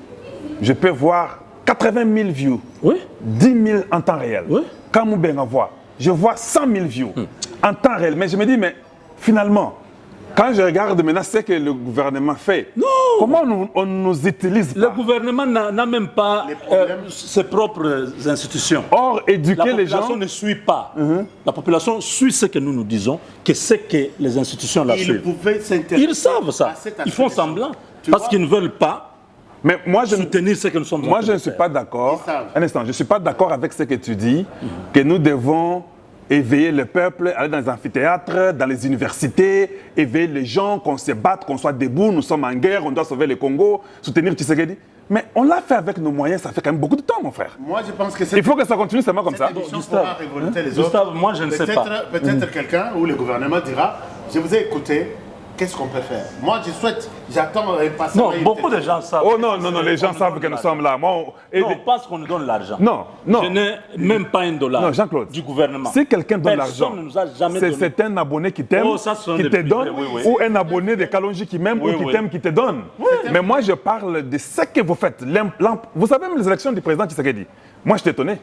je peux voir 80 000 views, oui. 10 000 en temps réel. Oui. Quand Moubeng envoie, je vois 100 000 views en temps réel. Mais je me dis, mais finalement, quand je regarde maintenant ce que le gouvernement fait, comment on nous utilise Le pas? gouvernement n'a même pas Les problèmes. ses propres institutions. Or, La éduquer les population gens... ne suit pas. La population suit ce que nous disons, que c'est que les institutions la ils suivent. pouvaient s'intéresser. Ils savent ça. à cet Ils font aspect. semblant. Tu Parce vois? qu'ils ne veulent pas Mais moi, je ne soutenir ce que nous sommes en Moi, train je de ne suis faire. pas d'accord. Ils savent. Un instant, je ne suis pas d'accord avec ce que tu dis, que nous devons éveiller le peuple, aller dans les amphithéâtres, dans les universités, éveiller les gens, qu'on se batte, qu'on soit debout, nous sommes en guerre, on doit sauver le Congo, soutenir Tshisekedi. Mais on l'a fait avec nos moyens, ça fait quand même beaucoup de temps, mon frère. Moi je pense que Il faut que ça continue seulement comme ça. cette émission Gustave, pourra révolter les Gustave, autres. moi, je ne sais pas. Peut-être quelqu'un ou le gouvernement dira, je vous ai écouté, qu'est-ce qu'on peut faire? Moi je souhaite, j'attends impatiemment. Non, beaucoup de gens savent. Oh non, non, non, les gens savent que nous sommes là. Moi, Non, parce qu'on nous donne l'argent. Non, non. Je n'ai même pas un dollar Non, Jean-Claude. du gouvernement. Si quelqu'un donne Personne l'argent, ne nous a jamais donné. c'est un abonné qui t'aime, Oh, ça, ce sont qui des te privés, donne, oui, oui. ou un abonné de Kalonji qui m'aime Oui, ou qui oui. t'aime, qui te donne. Mais moi, je parle de ce que vous faites. Vous savez, même les élections du président Tshisekedi, moi, je suis étonné.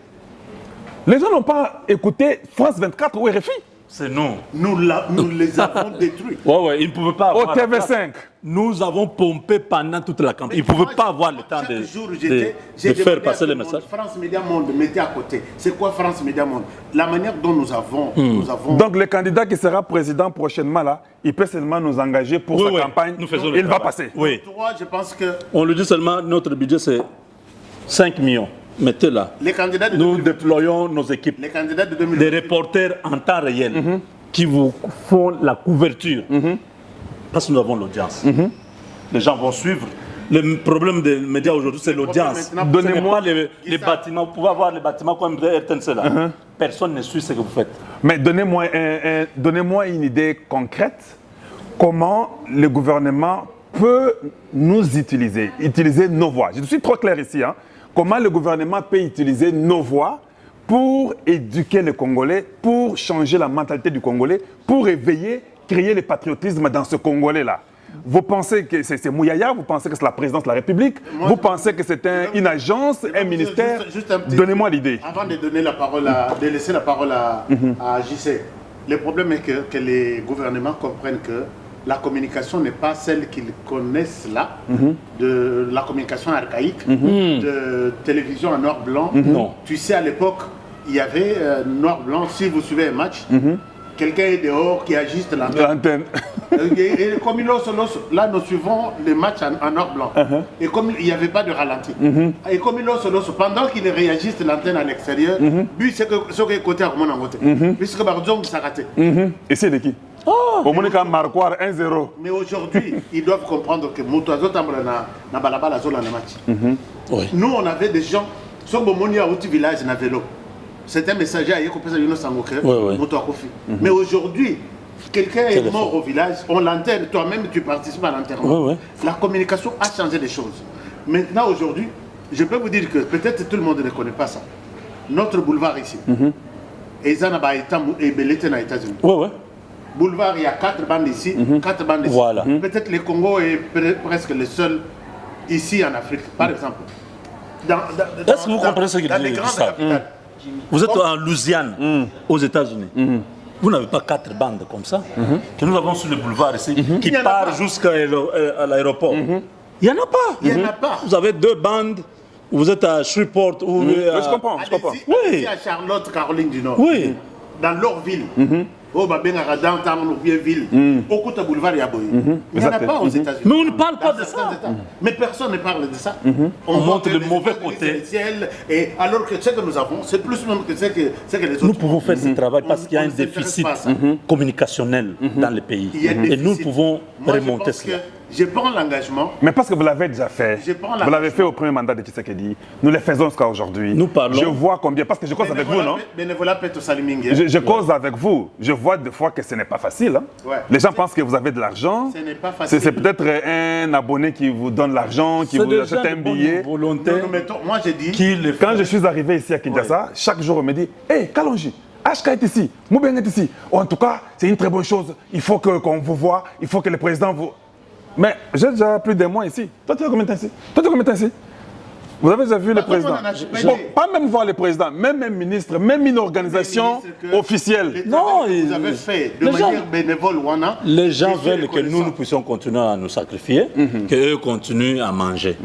Les gens n'ont pas écouté France 24 ou RFI. C'est nous. Nous les avons détruits. Ouais, ils ne pouvaient pas Au avoir... TV5. Nous avons pompé pendant toute la campagne. Ils ne pouvaient pas avoir le temps Chaque de, jour, de faire passer les messages. France Média Monde, mettez à côté. C'est quoi France Média Monde? La manière dont nous avons... Donc le candidat qui sera président prochainement, là, il peut seulement nous engager pour sa campagne. Nous faisons il va passer. Oui. Toi, je pense que On lui dit seulement, notre budget c'est 5 millions. Mettez là. les candidats de Nous 2028, déployons nos équipes. les candidats de Des 2028, reporters en temps réel qui vous font la couverture. Parce que nous avons l'audience. Les gens vont suivre. Le problème des médias aujourd'hui, c'est l'audience. maintenant, Donnez-moi les Guissa. bâtiments. Vous pouvez avoir les bâtiments comme RTNC là. Personne ne suit ce que vous faites. Mais donnez-moi une idée concrète. Comment le gouvernement peut nous utiliser nos voix. Je suis trop clair ici. Hein. Comment le gouvernement peut utiliser nos voix pour éduquer les Congolais, pour changer la mentalité du Congolais, pour éveiller, créer le patriotisme dans ce Congolais-là. Vous pensez que c'est Mouyaya, vous pensez que c'est la présidence de la République, vous pensez que c'est une agence, un ministère. Juste un petit- Donnez-moi l'idée. Avant de donner la parole de laisser la parole à JC, le problème est que les gouvernements comprennent que la communication n'est pas celle qu'ils connaissent là, de la communication archaïque, de télévision en noir-blanc. Non. Tu sais, à l'époque, il y avait noir-blanc. Si vous suivez un match, quelqu'un est dehors qui ajuste l'antenne. L'antenne. Et comme là, nous suivons les matchs en noir-blanc. Et comme il n'y avait pas de ralenti. Et comme pendant qu'ils réagissent l'antenne à l'extérieur, lui, c'est que ce qui est côté à mon côté. Puisque Barzong s'est raté. Et c'est de qui? Au Monica Marquard 1-0. Mais aujourd'hui, ils doivent comprendre que Moutazo Tambra na balabala zola na match. Oui. Nous, on avait des gens, sur Bomoni à Outi village, na vélo. C'était un messager à Yeko Pesa Yuno Sangoke, Moutou Akofi. Mais aujourd'hui, quelqu'un est mort au village, on l'enterre, toi-même tu participes à l'enterrement. La communication a changé les choses. Maintenant, aujourd'hui, je peux vous dire que peut-être tout le monde ne connaît pas ça. Notre boulevard ici, et Zanaba est aux États-Unis. Boulevard, il y a 4 bandes ici, 4 bandes ici. Voilà. Peut-être le Congo est presque le seul ici en Afrique, par exemple. Est-ce que vous comprenez ce qu'il Dans les dit, grandes Gustave? capitales. Vous êtes en Louisiane, aux États-Unis. Vous n'avez pas 4 bandes comme ça que nous avons sur le boulevard ici, qui Il y en a partent pas. jusqu'à l'aéroport. Il n'y en a pas. Il n'y en a pas. Vous avez 2 bandes. Vous êtes à Shreveport ou Je comprends. Allez-y à Charlotte, Caroline du Nord. Oui. Dans leur ville. Au Babengara, downtown, ou bien ville. Au côté boulevard, il y a Boy. Il n'y en a pas aux États-Unis. Mais on ne parle pas Dans de certains ça. États. Mais personne ne parle de ça. On montre le les mauvais États-Unis, côté. c'est le ciel, et alors que ce que nous avons, c'est plus même que ce que les autres. Nous pouvons faire ce travail parce qu'il y a un On ne s'intéresse déficit pas à ça. communicationnel dans le pays. Il y a un Et nous déficit. pouvons Moi, je remonter pense cela. que je prends l'engagement. Mais parce que vous l'avez déjà fait. Je prends Vous l'avez fait au premier mandat de Tshisekedi. Nous le faisons jusqu'à aujourd'hui. Nous parlons. Je vois combien. Parce que je cause avec vous, non? Bénévolat Peto Salimingue. Je cause avec vous. Je vois des fois que ce n'est pas facile. Hein. Ouais. Les gens pensent que vous avez de l'argent. Ce n'est pas facile. C'est peut-être un abonné qui vous donne l'argent, qui C'est vous des achète gens un de bonne billet. volonté Nous mettons, moi j'ai dit, qui le Quand je suis arrivé ici à Kinshasa, chaque jour on me dit hey, Kalonji, HK est ici, Moubeng est ici. En tout cas, c'est une très bonne chose. Il faut qu'on vous voit, il faut que le président vous. Mais j'ai déjà plus d'un mois ici. Toi, tu as combien de temps ici? Toi, tu as combien de temps ici? Vous avez déjà vu le Par contre, président? on en a pas Bon, dit. pas même voir le président, même un ministre, même une organisation ministre que- officielle. non, Non, vous avez fait de les manière gens- bénévole, Wana. Les gens je suis veulent que nous reconnaissant. puissions continuer à nous sacrifier, qu'eux continuent à manger.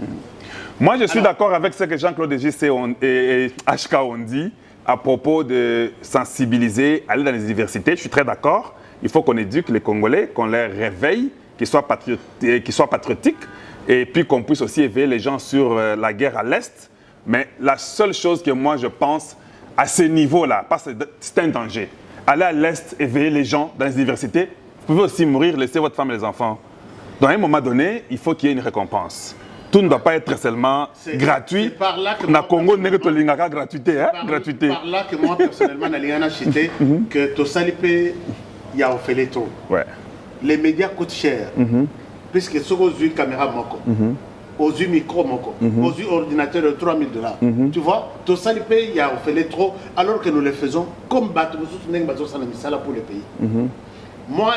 Moi, je suis d'accord avec ce que Jean-Claude JC et HK ont dit à propos de sensibiliser, aller dans les universités. Je suis très d'accord. Il faut qu'on éduque les Congolais, qu'on les réveille, qu'ils soient patriotiques, et puis qu'on puisse aussi éveiller les gens sur la guerre à l'Est. Mais la seule chose que moi, je pense, à ce niveau-là, parce que c'est un danger. Aller à l'Est, éveiller les gens dans les universités, vous pouvez aussi mourir, laisser votre femme et les enfants. Donc, à un moment donné, il faut qu'il y ait une récompense. Tout ne doit pas être seulement gratuit. c'est par là que Na moi, Congo, personnellement, n'est pas gratuité, hein? Gratuité. Par là que moi, personnellement, Nalingana Chité, que Tosalipe, il y a fait trop. Ouais. Les médias coûtent cher. Puisque ce aux yeux caméra moko, aux yeux micro moko, aux yeux ordinateur de $3000. Tu vois, Tosalipe, il y a fait trop, alors que nous le faisons comme Batou pour le pays. Moi,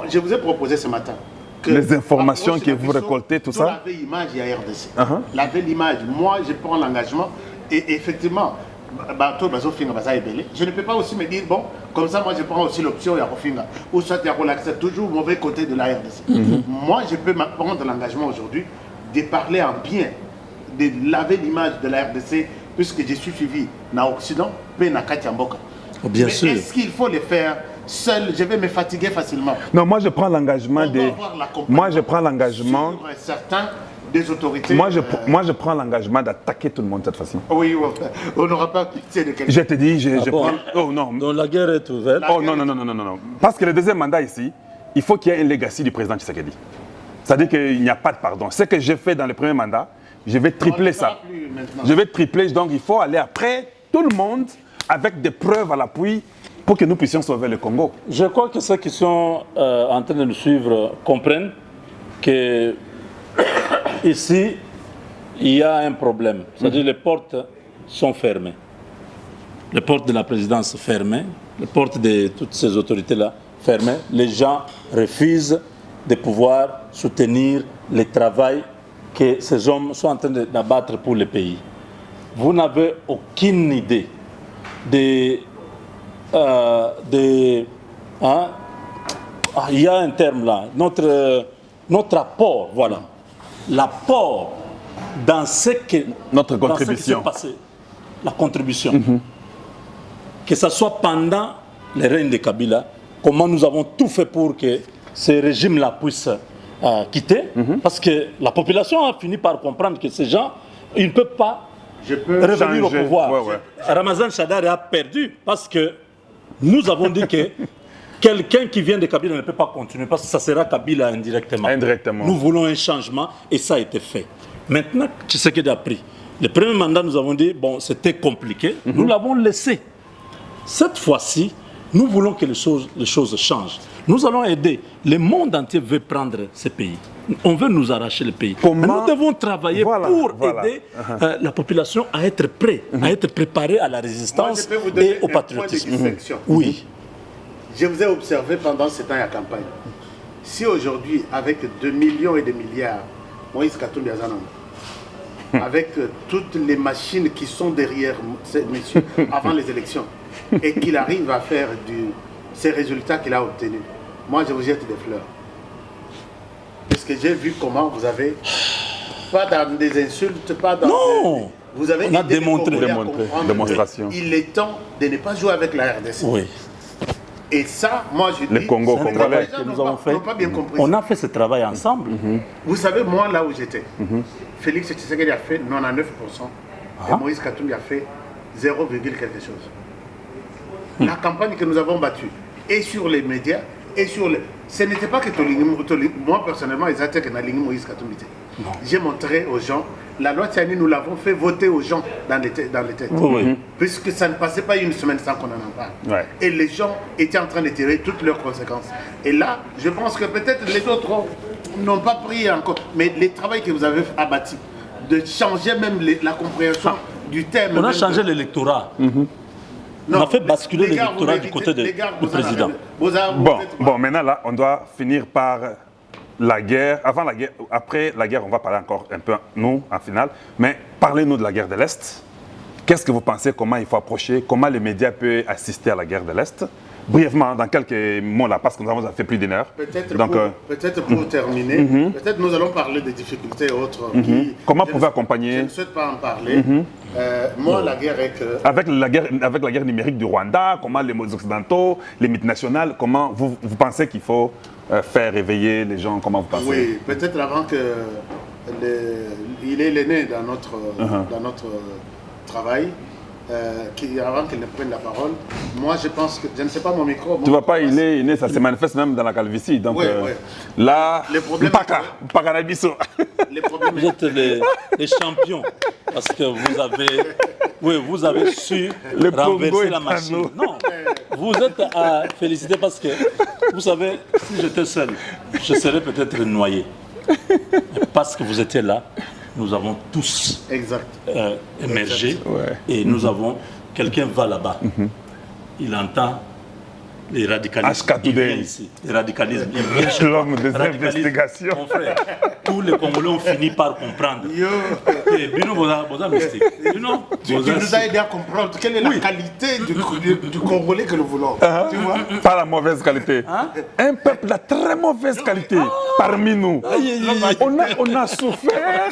je vous ai proposé ce matin. Que Les informations approche que la vous question, récoltez, tout tu ça. l'avais image, il y a RDC. L'avait l'image. Moi, je prends l'engagement. Et effectivement, Je ne peux pas aussi me dire, bon, comme ça, moi, je prends aussi l'option Yarofinga. Ou soit Yarola, c'est toujours mauvais côté de la RDC. Moi, je peux prendre l'engagement aujourd'hui de parler en bien, de laver l'image de la RDC, puisque je suis suivi dans l'Occident, puis dans Katiamboka. Bien sûr. Est-ce qu'il faut le faire seul? Je vais me fatiguer facilement. Non, moi je prends l'engagement Moi je prends l'engagement. Sur certains des autorités. Moi je prends l'engagement d'attaquer tout le monde cette fois-ci. Oui, on n'aura pas pitié de quelqu'un. Je te dis, je bon? prends. Oh non. Donc la guerre est ouverte. Oh non, non, non, non, non, non. Parce que le deuxième mandat ici, il faut qu'il y ait un legacy du président Tshisekedi. C'est-à-dire qu'il n'y a pas de pardon. Ce que j'ai fait dans le premier mandat, je vais tripler ça. Je vais tripler, donc il faut aller après tout le monde avec des preuves à l'appui pour que nous puissions sauver le Congo. Je crois que ceux qui sont en train de nous suivre comprennent que ici, il y a un problème. C'est-à-dire que les portes sont fermées. Les portes de la présidence fermées, les portes de toutes ces autorités-là fermées. Les gens refusent de pouvoir soutenir le travail que ces hommes sont en train d'abattre pour le pays. Vous n'avez aucune idée il y a un terme là, notre apport, voilà. L'apport dans ce que Notre contribution. dans ce qui s'est passé, la contribution. Que ce soit pendant le règne de Kabila, comment nous avons tout fait pour que ce régime-là puisse quitter, parce que la population a fini par comprendre que ces gens, ils ne peuvent pas revenir au pouvoir. Ramazan Shadari a perdu parce que nous avons dit que quelqu'un qui vient de Kabila ne peut pas continuer parce que ça sera Kabila indirectement. Nous voulons un changement et ça a été fait. Maintenant, Tshisekedi a pris. Le premier mandat, nous avons dit, bon, c'était compliqué, nous l'avons laissé. Cette fois-ci, nous voulons que les choses changent. Nous allons aider. Le monde entier veut prendre ce pays. On veut nous arracher le pays. Mais nous devons travailler pour aider la population à être prête, à être préparée à la résistance et au patriotisme. Oui. Je vous ai observé pendant ce temps à la campagne. Si aujourd'hui, avec 2 millions et des milliards, Moïse Katumbi Azanam, avec toutes les machines qui sont derrière ces messieurs avant les élections, et qu'il arrive à faire ces résultats qu'il a obtenus, moi je vous jette des fleurs. Parce que j'ai vu comment vous avez, pas dans des insultes, pas dans... Non, vous avez on a démontré. Démonstration. Il est temps de ne pas jouer avec la RDC. Oui. Et ça, moi je dis... Le Congo congolais que nous avons fait. Pas bien compris. On a fait ce travail ensemble. Vous savez, moi là où j'étais, Félix Tshisekedi a fait 99% et Moïse Katumbi a fait 0, quelque chose. La campagne que nous avons battue, et sur les médias, et sur les... Ce n'était pas que moi personnellement, ils étaient que Moïse Katumbi. J'ai montré aux gens, la loi Tiani, nous l'avons fait voter aux gens dans les têtes. Puisque ça ne passait pas une semaine sans qu'on en parle. Et les gens étaient en train de tirer toutes leurs conséquences. Et là, je pense que peut-être les autres n'ont pas pris encore. Mais le travail que vous avez abattu, de changer même la compréhension du thème. On a changé l'électorat. On a fait basculer l'électorat du côté du président. Bon, maintenant là, on doit finir par la guerre. Avant la guerre, après la guerre, on va parler encore un peu, nous, en finale. Mais parlez-nous de la guerre de l'Est. Qu'est-ce que vous pensez, comment il faut approcher, comment les médias peuvent assister à la guerre de l'Est? Brièvement, dans quelques mots là, parce que nous avons fait plus d'une heure. Peut-être pour terminer, peut-être nous allons parler des difficultés et autres. Comment vous pouvez accompagner? Je ne souhaite pas en parler. Moi, la guerre est que... Avec la guerre numérique du Rwanda, comment les Occidentaux, les multinationales, comment vous pensez qu'il faut faire réveiller les gens? Comment vous pensez? Oui, peut-être avant que... Il est l'aîné dans notre travail. Avant qu'il ne prenne la parole, moi je pense que, je ne sais pas mon micro... Tu ne vois pas, il est né, ça se manifeste même dans la calvitie. Donc là, vous êtes les champions, parce que vous avez su renverser la machine. Non, vous êtes à féliciter parce que, vous savez, si j'étais seul, je serais peut-être noyé. Mais parce que vous étiez là, nous avons tous émergé et nous avons, quelqu'un va là-bas, il entend les radicalismes. HK Ils Today. viennent ici. Les radicalismes. Ils viennent chez L'homme des Radicalisme, investigations. mon frère, tous les Congolais ont fini par comprendre. Yo. Bino Boza mystique. Bino Tu Boza nous as aidé à comprendre quelle est la qualité du Congolais que nous voulons. Tu vois? Pas la mauvaise qualité. Un peuple de très mauvaise qualité parmi nous. On a souffert.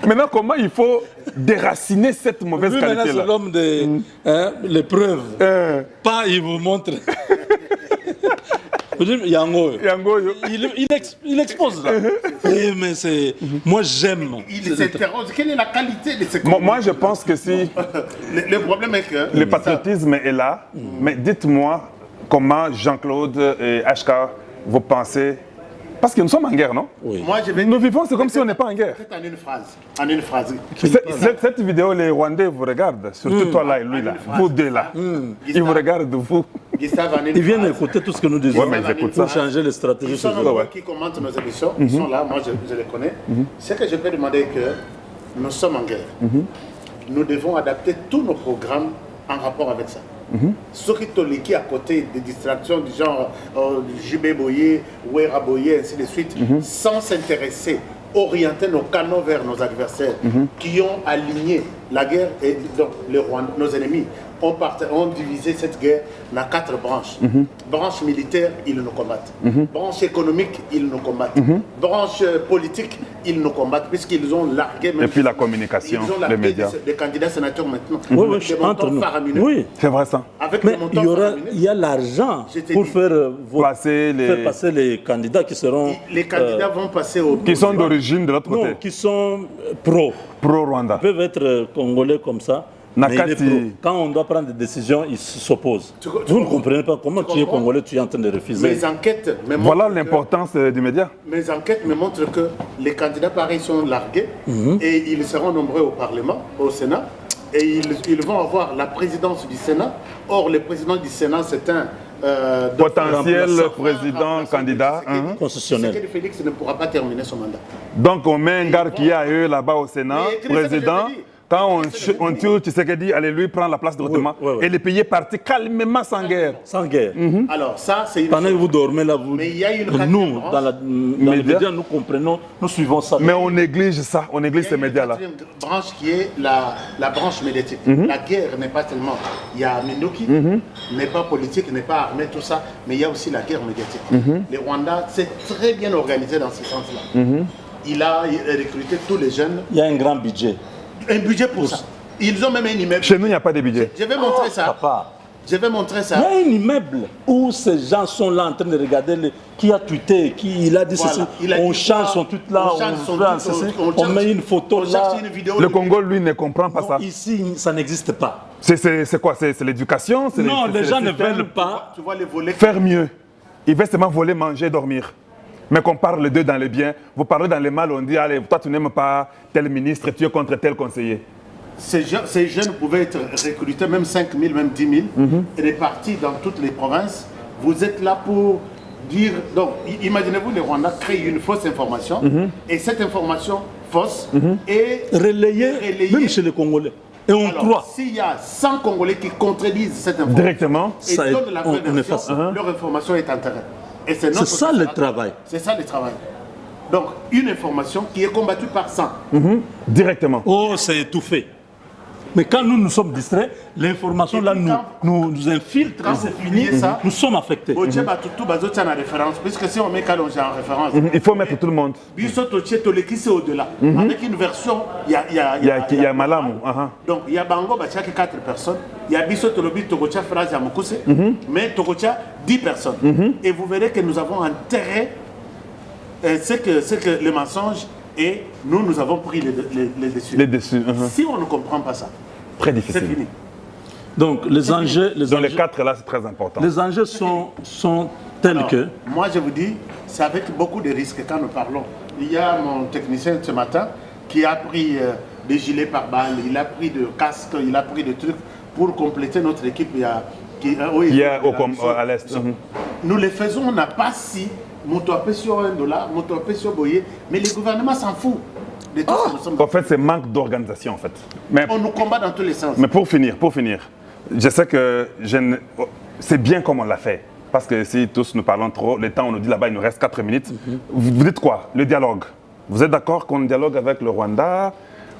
Maintenant, comment il faut déraciner cette mauvaise Lui, maintenant, c'est qualité-là? l'homme des l'épreuve. Pas, il vous montre. Vous dites, Yango. Yango, yo. Il expose là. Mais c'est. Moi, j'aime. Il s'interroge. Quelle est la qualité de ces Congolais? Moi, je pense que si Le problème est que. le patriotisme est là, mais dites-moi comment Jean-Claude et HK, vous pensez. Parce que nous sommes en guerre, non? Oui. Moi, je vais. Nous vivons, c'est comme si on n'est pas en guerre. Peut-être en une phrase. En une phrase. Cette vidéo, les Rwandais vous regardent, surtout toi là et lui là, vous deux là. Ils vous regardent, vous. Gustave, en une Ils viennent phrase. écouter tout ce que nous disons Ouais, mais ils écoutent ça. pour changer les stratégies Ils sont chez eux. nombreux qui commentent nos émissions. Ils sont là, moi je les connais. Ce que je peux demander que nous sommes en guerre. Nous devons adapter tous nos programmes en rapport avec ça. Ceux qui sont à côté des distractions du genre JB Boye, Ouera Boye, ainsi de suite, sans s'intéresser, orienter nos canaux vers nos adversaires qui ont aligné la guerre et donc nos ennemis. ont divisé cette guerre dans 4 branches. Branche militaire, ils nous combattent. Branche économique, ils nous combattent. Branche politique, ils nous combattent, puisqu'ils ont largué... Et puis la communication, ils ont les largué médias. des candidats sénateurs maintenant. Oui, Des montants faramineux. Oui. C'est vrai ça. Avec Mais les montants il y a l'argent Je t'ai pour dit. faire Passer passer les candidats qui seront... Les candidats vont passer au... qui sont d'origine de l'autre Non, côté, qui sont pro. pro-Rwanda. Ils peuvent être congolais comme ça. Mais il est Nakati. pro. Quand on doit prendre des décisions, ils s'opposent. Tu Vous ne comprenez pas comment tu es comprends? congolais, tu es en train de refuser. Mes enquêtes me Voilà montrent que- l'importance du média. Mes enquêtes me montrent que les candidats pareils sont largués et ils seront nombreux au Parlement, au Sénat, et ils vont avoir la présidence du Sénat. Or, le président du Sénat, c'est un Potentiel remplaçant. président, candidat. Constitutionnel. Tshisekedi Félix ne pourra pas terminer son mandat. Donc on met un gars qui est à eux là-bas au Sénat, Mais écoutez ce que président. je te dis. Quand on tue Tshisekedi, allez lui prendre la place directement. Oui, oui. Et le pays est parti calmement sans guerre. Sans guerre. Alors, ça, c'est une Pendant que chose. vous dormez là, vous... Mais il y a une quatrième nous, branche. dans les Médias. médias, nous comprenons, nous suivons ça. Mais on néglige ça, on néglige Il y a ces une médias-là. quatrième branche qui est la branche médiatique. La guerre n'est pas tellement... Il y a Mindoki, n'est pas politique, n'est pas armé, tout ça, mais il y a aussi la guerre médiatique. Le Rwanda s'est très bien organisé dans ce sens-là. Il a recruté tous les jeunes. Il y a un grand budget. Un budget pour ça. Ils ont même un immeuble. Chez nous, il n'y a pas de budget. Je vais montrer ça. Papa. Je vais montrer Il y ça. a un immeuble où ces gens sont là en train de regarder qui a tweeté, qui il a dit Voilà. ceci. Il a On dit change quoi? son tweet là, On change son on fait un tweet, ceci, on on cherche- met une photo on là. cherche une vidéo. Le Congo, lui, ne comprend pas ça. Ici, ça n'existe pas. C'est quoi? C'est l'éducation? c'est Non, c'est les le gens ne système? veulent pas. Tu vois les volets. Faire mieux. Ils veulent seulement voler, manger, dormir. Mais qu'on parle d'eux dans le bien. Vous parlez dans le mal, on dit, allez, toi tu n'aimes pas tel ministre, tu es contre tel conseiller. Ces jeunes pouvaient être recrutés, même 5 000, même 10 000, répartis dans toutes les provinces. Vous êtes là pour dire... Donc, imaginez-vous, les Rwandais créent une fausse information, et cette information fausse est Relayé, même chez les Congolais. Et on Alors, croit. s'il y a 100 Congolais qui contredisent cette information, Directement. et Ça, donnent la vraie on version, efface ça. leur information est en terrain. Et c'est C'est ça le travail. C'est ça le travail. Donc, une information qui est combattue par 100. Directement. Oh, c'est étouffé. Mais quand nous sommes distraits, l'information là nous infiltre, Quand et c'est vous fini, publiez ça, nous sommes affectés. Oche Batutu Bazotcha en référence, puisque si on met Kalonji en référence, Il faut mettre tout le monde. Biso Toche Toleki c'est au-delà. Avec une version, il Il y a Malamu. Donc il y a Bango Bachaki 4 personnes, il y a Biso Tolobi Togocha Phrase Yamukuse, mais Togocha 10 personnes. Et vous verrez que nous avons intérêt, c'est que le mensonge, et nous avons pris les dessus. Les dessus. Si on ne comprend pas ça, Très c'est difficile. fini. Donc les enjeux, Dans les 4 là, c'est très important. les enjeux sont tels Alors, que... moi, je vous dis, c'est avec beaucoup de risques quand nous parlons. Il y a mon technicien ce matin qui a pris des gilets pare-balles, il a pris des casques, il a pris des trucs pour compléter notre équipe. Il y a À l'Est. Nous le faisons, on n'a pas si, Moutouapé sur $1, Moutouapé sur Boye, mais le gouvernement s'en fout de tout ce que nous sommes. En fait, c'est manque d'organisation en fait. Mais On nous combat dans tous les sens. pour finir, je sais que c'est bien comme on l'a fait. Parce que si tous nous parlons trop, le temps on nous dit là-bas il nous reste 4 minutes. Vous dites quoi? Le dialogue. Vous êtes d'accord qu'on dialogue avec le Rwanda?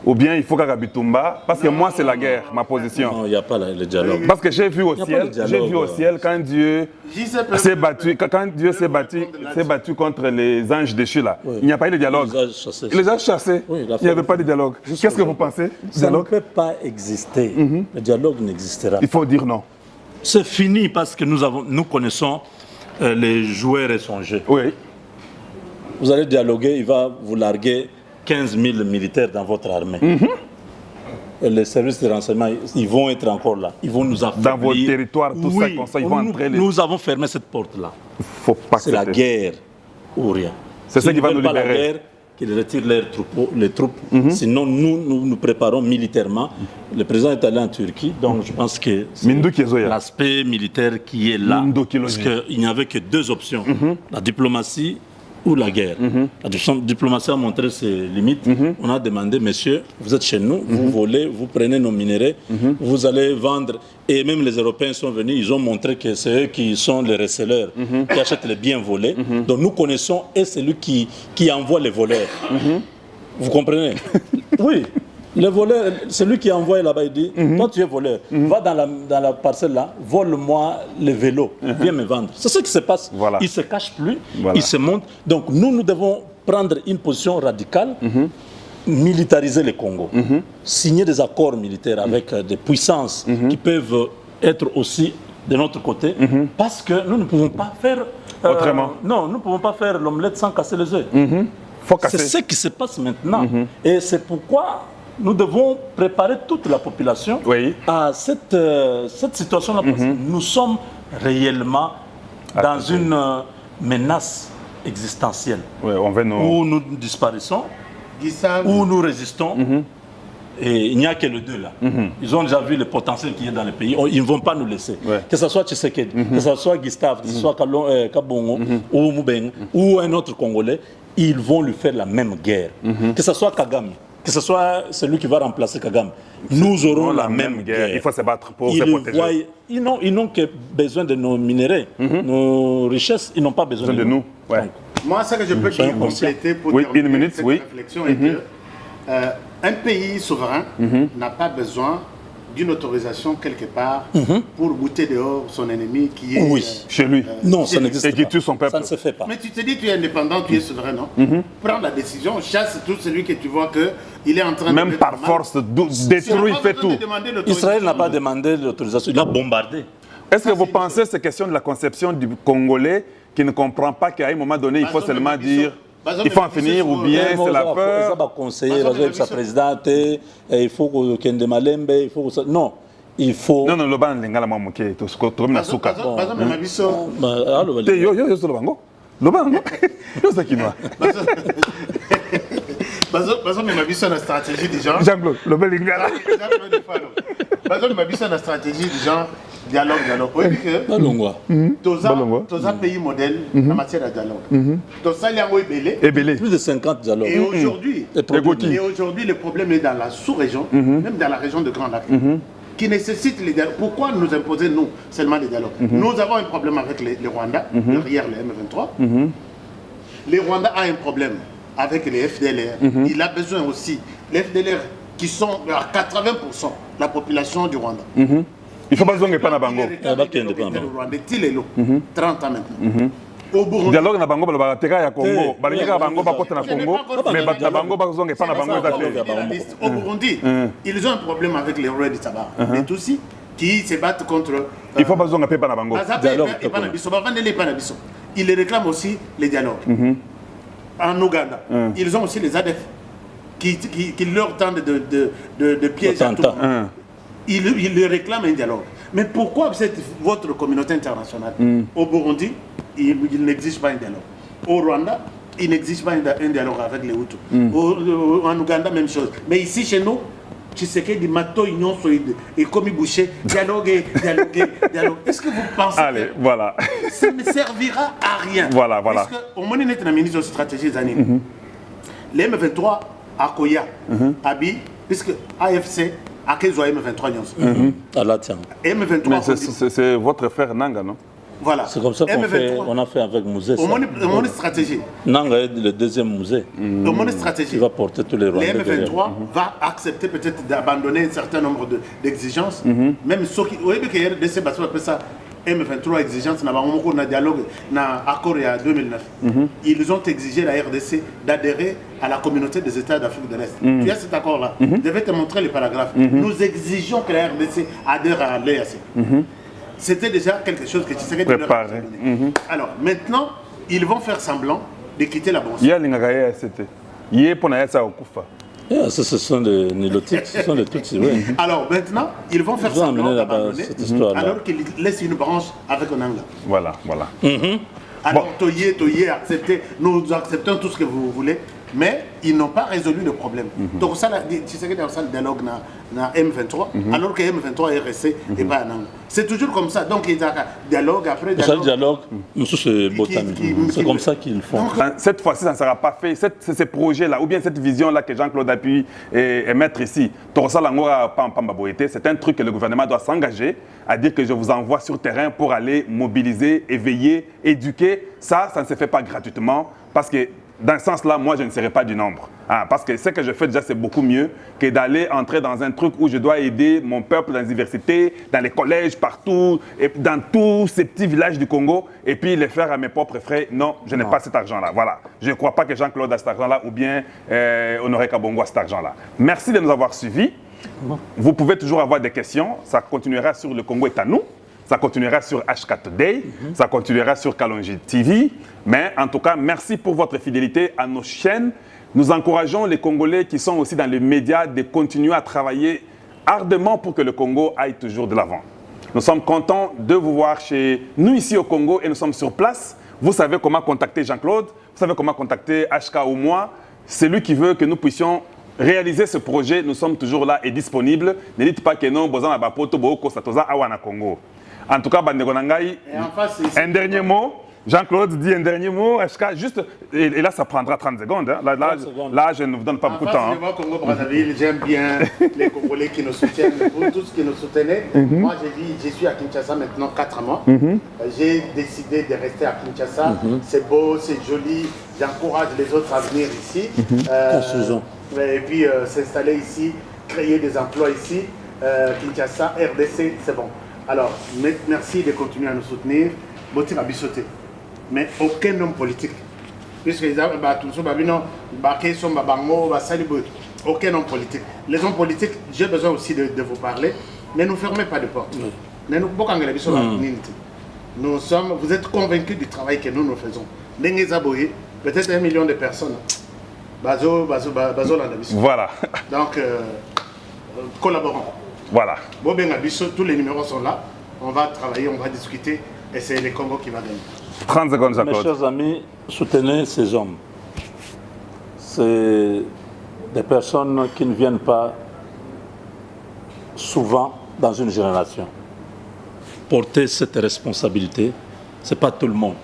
Ou bien il faut qu'Agabitumba, parce que moi c'est la guerre, ma position. Non, il n'y a pas le dialogue. Parce que j'ai vu au a pas ciel, de dialogue, quand Dieu s'est battu, contre les anges déchus là. Oui. Il n'y a pas eu de dialogue. Il les a chassés. Oui, il n'y avait pas de dialogue. Qu'est-ce que vous pensez? Ça Dialogue? ne peut pas exister. Le dialogue n'existera Il pas. faut dire non. C'est fini parce que nous connaissons les joueurs et son jeu. Oui. Vous allez dialoguer, il va vous larguer 15 000 militaires dans votre armée. Et les services de renseignement, ils vont être encore là. Ils vont nous affaiblir. Dans vos territoires, tout ça, comme ça, ils vont entrer. Nous avons fermé cette porte-là. Faut pas C'est la guerre ou rien. C'est ça qui va nous Pas la libérer. guerre, qu'ils retirent les troupes. Sinon, nous préparons militairement. Le président est allé en Turquie, donc je pense que c'est l'aspect militaire qui est là. Parce qu'il n'y avait que deux options, la diplomatie ou la guerre. La diplomatie a montré ses limites. On a demandé, messieurs, vous êtes chez nous, vous volez, vous prenez nos minéraux, vous allez vendre. Et même les Européens sont venus, ils ont montré que c'est eux qui sont les receleurs, qui achètent les biens volés. Donc nous connaissons et celui qui envoie les voleurs. Vous comprenez? Oui. Le voleur, celui qui envoie là-bas, il dit, toi tu es voleur, va dans la parcelle là, vole-moi le vélo, viens me vendre. C'est ce qui se passe. Voilà. Il ne se cache plus, il se monte. Donc nous devons prendre une position radicale, militariser le Congo, signer des accords militaires avec des puissances qui peuvent être aussi de notre côté, parce que nous ne pouvons pas faire... autrement. Non, nous ne pouvons pas faire l'omelette sans casser les œufs. C'est ce qui se passe maintenant. Et c'est pourquoi... Nous devons préparer toute la population à cette situation-là. Parce que nous sommes réellement dans une menace existentielle. Où nous disparaissons, où nous résistons. Et il n'y a que les deux là. Ils ont déjà vu le potentiel qui est dans le pays. Ils ne vont pas nous laisser. Que ce soit Tshisekedi, que ce soit Gustave, que ce soit Kabongo ou Mouben ou un autre Congolais, ils vont lui faire la même guerre. Que ce soit Kagame, que ce soit celui qui va remplacer Kagame, nous aurons la même guerre. Il faut se battre pour se protéger. Ils n'ont que besoin de nos minéraux, nos richesses, ils n'ont pas besoin de nous. Moi, ce que je peux compléter pour terminer cette réflexion est que un pays souverain n'a pas besoin d'une autorisation quelque part pour bouter dehors son ennemi qui est chez lui. Non, ça n'existe pas. Et qui tue son peuple. Ça ne se fait pas. Mais tu te dis tu es indépendant, tu es souverain, non? Prends la décision, chasse tout celui que tu vois qu'il est en train de... Même par force, détruit, fait tout. Israël n'a pas demandé l'autorisation, il a bombardé. Est-ce que vous pensez que c'est question de la conception du Congolais qui ne comprend pas qu'à un moment donné, il faut seulement dire... Il faut en finir ou bien c'est la peur. Ça va conseiller, sa présidente, il faut qu'il y ait Malembe, il faut que... Non, il faut... Non, le ban lingala mamuke, to skoto na suka. Yo solo bango. Le ban. Yo ça qui moi. Bazo me mabiso na stratégie du genre. Jean-Claude, le bel lingala. Bazo me mabiso na stratégie du genre dialogue. Oui que toza pays modèle en matière de dialogue. Toza liango ebele. Plus de 50 dialogues. Et aujourd'hui, le problème est dans la sous-région, même dans la région de Grand Lac, qui nécessite les dialogues. Pourquoi nous imposer, nous, seulement les dialogues? Nous avons un problème avec les Rwandais, derrière les M23. Les Rwandais ont un problème avec les FDLR. Il a besoin aussi, les FDLR qui sont à 80% de la population du Rwanda. Il faut pas zonguer pas na bango. Le 30 ans maintenant. Au Burundi. Dialogue na bango ba teka ya Congo. Balingaka bango ba kota na Congo, mais na bango ba zonguer pas na bango Au Burundi, ils ont un problème avec les Roués de Tabac. Les Tutsis qui se battent contre... Il faut pas zonguer pas na bango. Ils réclament aussi les dialogues. En Ouganda, ils ont aussi les ADF qui leur tendent de pièges à tout. Ils réclament un dialogue. Mais pourquoi votre communauté internationale, au Burundi, il n'exige pas un dialogue. Au Rwanda, il n'exige pas un dialogue avec les Hutus. En Ouganda, même chose. Mais ici, chez nous, tu sais que des matos, union et comme boucher, dialoguer. Est-ce que vous pensez que ça ne servira à rien? Voilà. Parce qu'au moment où on est dans ministre de stratégie, les M23 à Koya, Abi, puisque AFC à quel M23 Allah tiens. M23. Mais c'est votre frère Nanga, non? Voilà. C'est comme ça qu'on a fait avec Mouzé. Au monde stratégie. Nanga est le deuxième Mouzé. Au monde stratégie. Il va porter tous les Rwandais. Les M23 va accepter peut-être d'abandonner un certain nombre d'exigences. Même ceux qui. Vous voyez que RDC appelle ça M23 exigence, n'a pas dialogue, n'a accord il y a 2009. Ils ont exigé la RDC d'adhérer à la communauté des États d'Afrique de l'Est. Tu as cet accord-là. Je vais te montrer les paragraphes. Nous exigeons que la RDC adhère à l'EAC. C'était déjà quelque chose que tu sais que préparé. Alors maintenant, ils vont faire semblant de quitter la Bonsoir. Il y a l'ingagaya, c'était. Il y a pour ça au Koufa. Ce sont des Nilotiques, ce sont des Tutsis, oui. Alors maintenant, ils vont faire semblant d'abandonner alors qu'ils laissent une branche avec Onanga. Voilà, voilà. Alors, Toye, acceptez, nous acceptons tout ce que vous voulez, mais ils n'ont pas résolu le problème. Donc ça, tu sais que dans le dialogue dans M23, alors que M23 est resté et pas Onanga. C'est toujours comme ça. Donc il y a dialogue après dialogue. C'est comme ça qu'ils font. Cette fois-ci, ça ne sera pas fait. Ces projets-là, ou bien cette vision-là que Jean-Claude appuie et mettre ici, c'est un truc que le gouvernement doit s'engager à dire que je vous envoie sur terrain pour aller mobiliser, éveiller, éduquer. Ça ne se fait pas gratuitement parce que dans ce sens-là, moi, je ne serai pas du nombre. Parce que ce que je fais déjà, c'est beaucoup mieux que d'aller entrer dans un truc où je dois aider mon peuple dans les universités, dans les collèges, partout, et dans tous ces petits villages du Congo, et puis les faire à mes propres frais. Non, je n'ai pas cet argent-là. Voilà. Je ne crois pas que Jean-Claude a cet argent-là ou bien Honoré Kabongo a cet argent-là. Merci de nous avoir suivis. Vous pouvez toujours avoir des questions. Ça continuera sur Le Congo est à nous. Ça continuera sur HK Today, ça continuera sur Kalonji TV. Mais en tout cas, merci pour votre fidélité à nos chaînes. Nous encourageons les Congolais qui sont aussi dans les médias de continuer à travailler ardemment pour que le Congo aille toujours de l'avant. Nous sommes contents de vous voir chez nous ici au Congo et nous sommes sur place. Vous savez comment contacter Jean-Claude, vous savez comment contacter HK ou moi. C'est lui qui veut que nous puissions réaliser ce projet. Nous sommes toujours là et disponibles. Ne dites pas que non, Bozan Abapoto, Boko, Satoza, Awana Congo. En tout cas, Bandeko Nangai, un dernier mot. Jean-Claude dit un dernier mot. HK, juste, et là, ça prendra 30 secondes. Hein. Là, je ne vous donne pas beaucoup de temps. Moi, Congo-Brazzaville, j'aime bien les Congolais qui nous soutiennent, vous tous qui nous soutenez. Moi, je suis à Kinshasa maintenant 4 mois. J'ai décidé de rester à Kinshasa. C'est beau, c'est joli. J'encourage les autres à venir ici. Et puis, s'installer ici, créer des emplois ici. Kinshasa, RDC, c'est bon. Alors, merci de continuer à nous soutenir. Boti a bissoté. Mais aucun homme politique. Puisque les aucun homme politique. Les hommes politiques, j'ai besoin aussi de vous parler. Ne nous fermez pas de porte. Vous êtes convaincus du travail que nous faisons. Peut-être 1 million de personnes. Voilà. Donc, collaborons. Voilà. Tous les numéros sont là. On va travailler, on va discuter et c'est le Congo qui va gagner. 30 secondes, Jean-Claude. Mes chers amis, soutenez ces hommes. C'est des personnes qui ne viennent pas souvent dans une génération. Porter cette responsabilité, ce n'est pas tout le monde.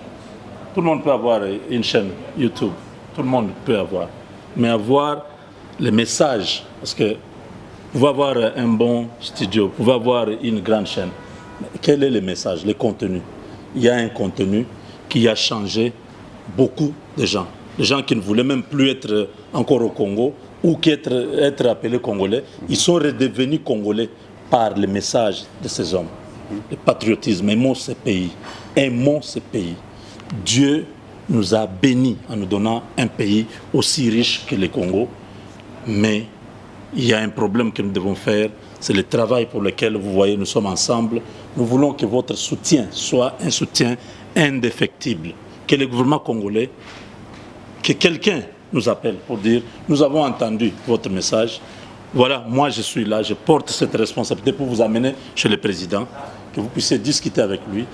Tout le monde peut avoir une chaîne YouTube. Tout le monde peut avoir. Mais avoir les messages, parce que vous pouvez avoir un bon studio, vous pouvez avoir une grande chaîne. Mais quel est le message, le contenu? Il y a un contenu qui a changé beaucoup de gens. Les gens qui ne voulaient même plus être encore au Congo ou qui être appelés Congolais, ils sont redevenus Congolais par le message de ces hommes. Le patriotisme, aimons ce pays. Aimons ce pays. Dieu nous a bénis en nous donnant un pays aussi riche que le Congo, mais il y a un problème que nous devons faire, c'est le travail pour lequel, vous voyez, nous sommes ensemble. Nous voulons que votre soutien soit un soutien indéfectible. Que le gouvernement congolais, que quelqu'un nous appelle pour dire « Nous avons entendu votre message. Voilà, moi je suis là, je porte cette responsabilité pour vous amener chez le président, que vous puissiez discuter avec lui.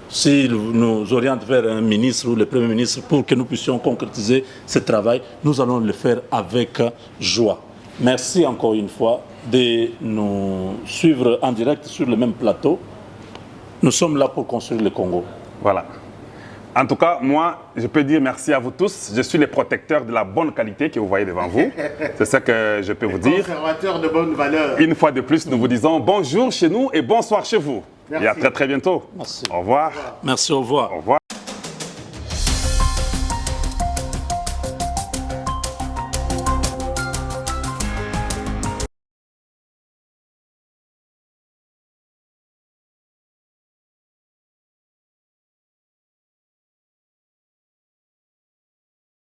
S'il nous oriente vers un ministre ou le Premier ministre pour que nous puissions concrétiser ce travail, nous allons le faire avec joie. » Merci encore une fois de nous suivre en direct sur le même plateau. Nous sommes là pour construire le Congo. Voilà. En tout cas, moi, je peux dire merci à vous tous. Je suis le protecteur de la bonne qualité que vous voyez devant vous. C'est ça que je peux vous dire. Conservateur de bonne valeur. Une fois de plus, nous vous disons bonjour chez nous et bonsoir chez vous. Merci. Et à très très bientôt. Merci. Au revoir. Merci, au revoir. Au revoir.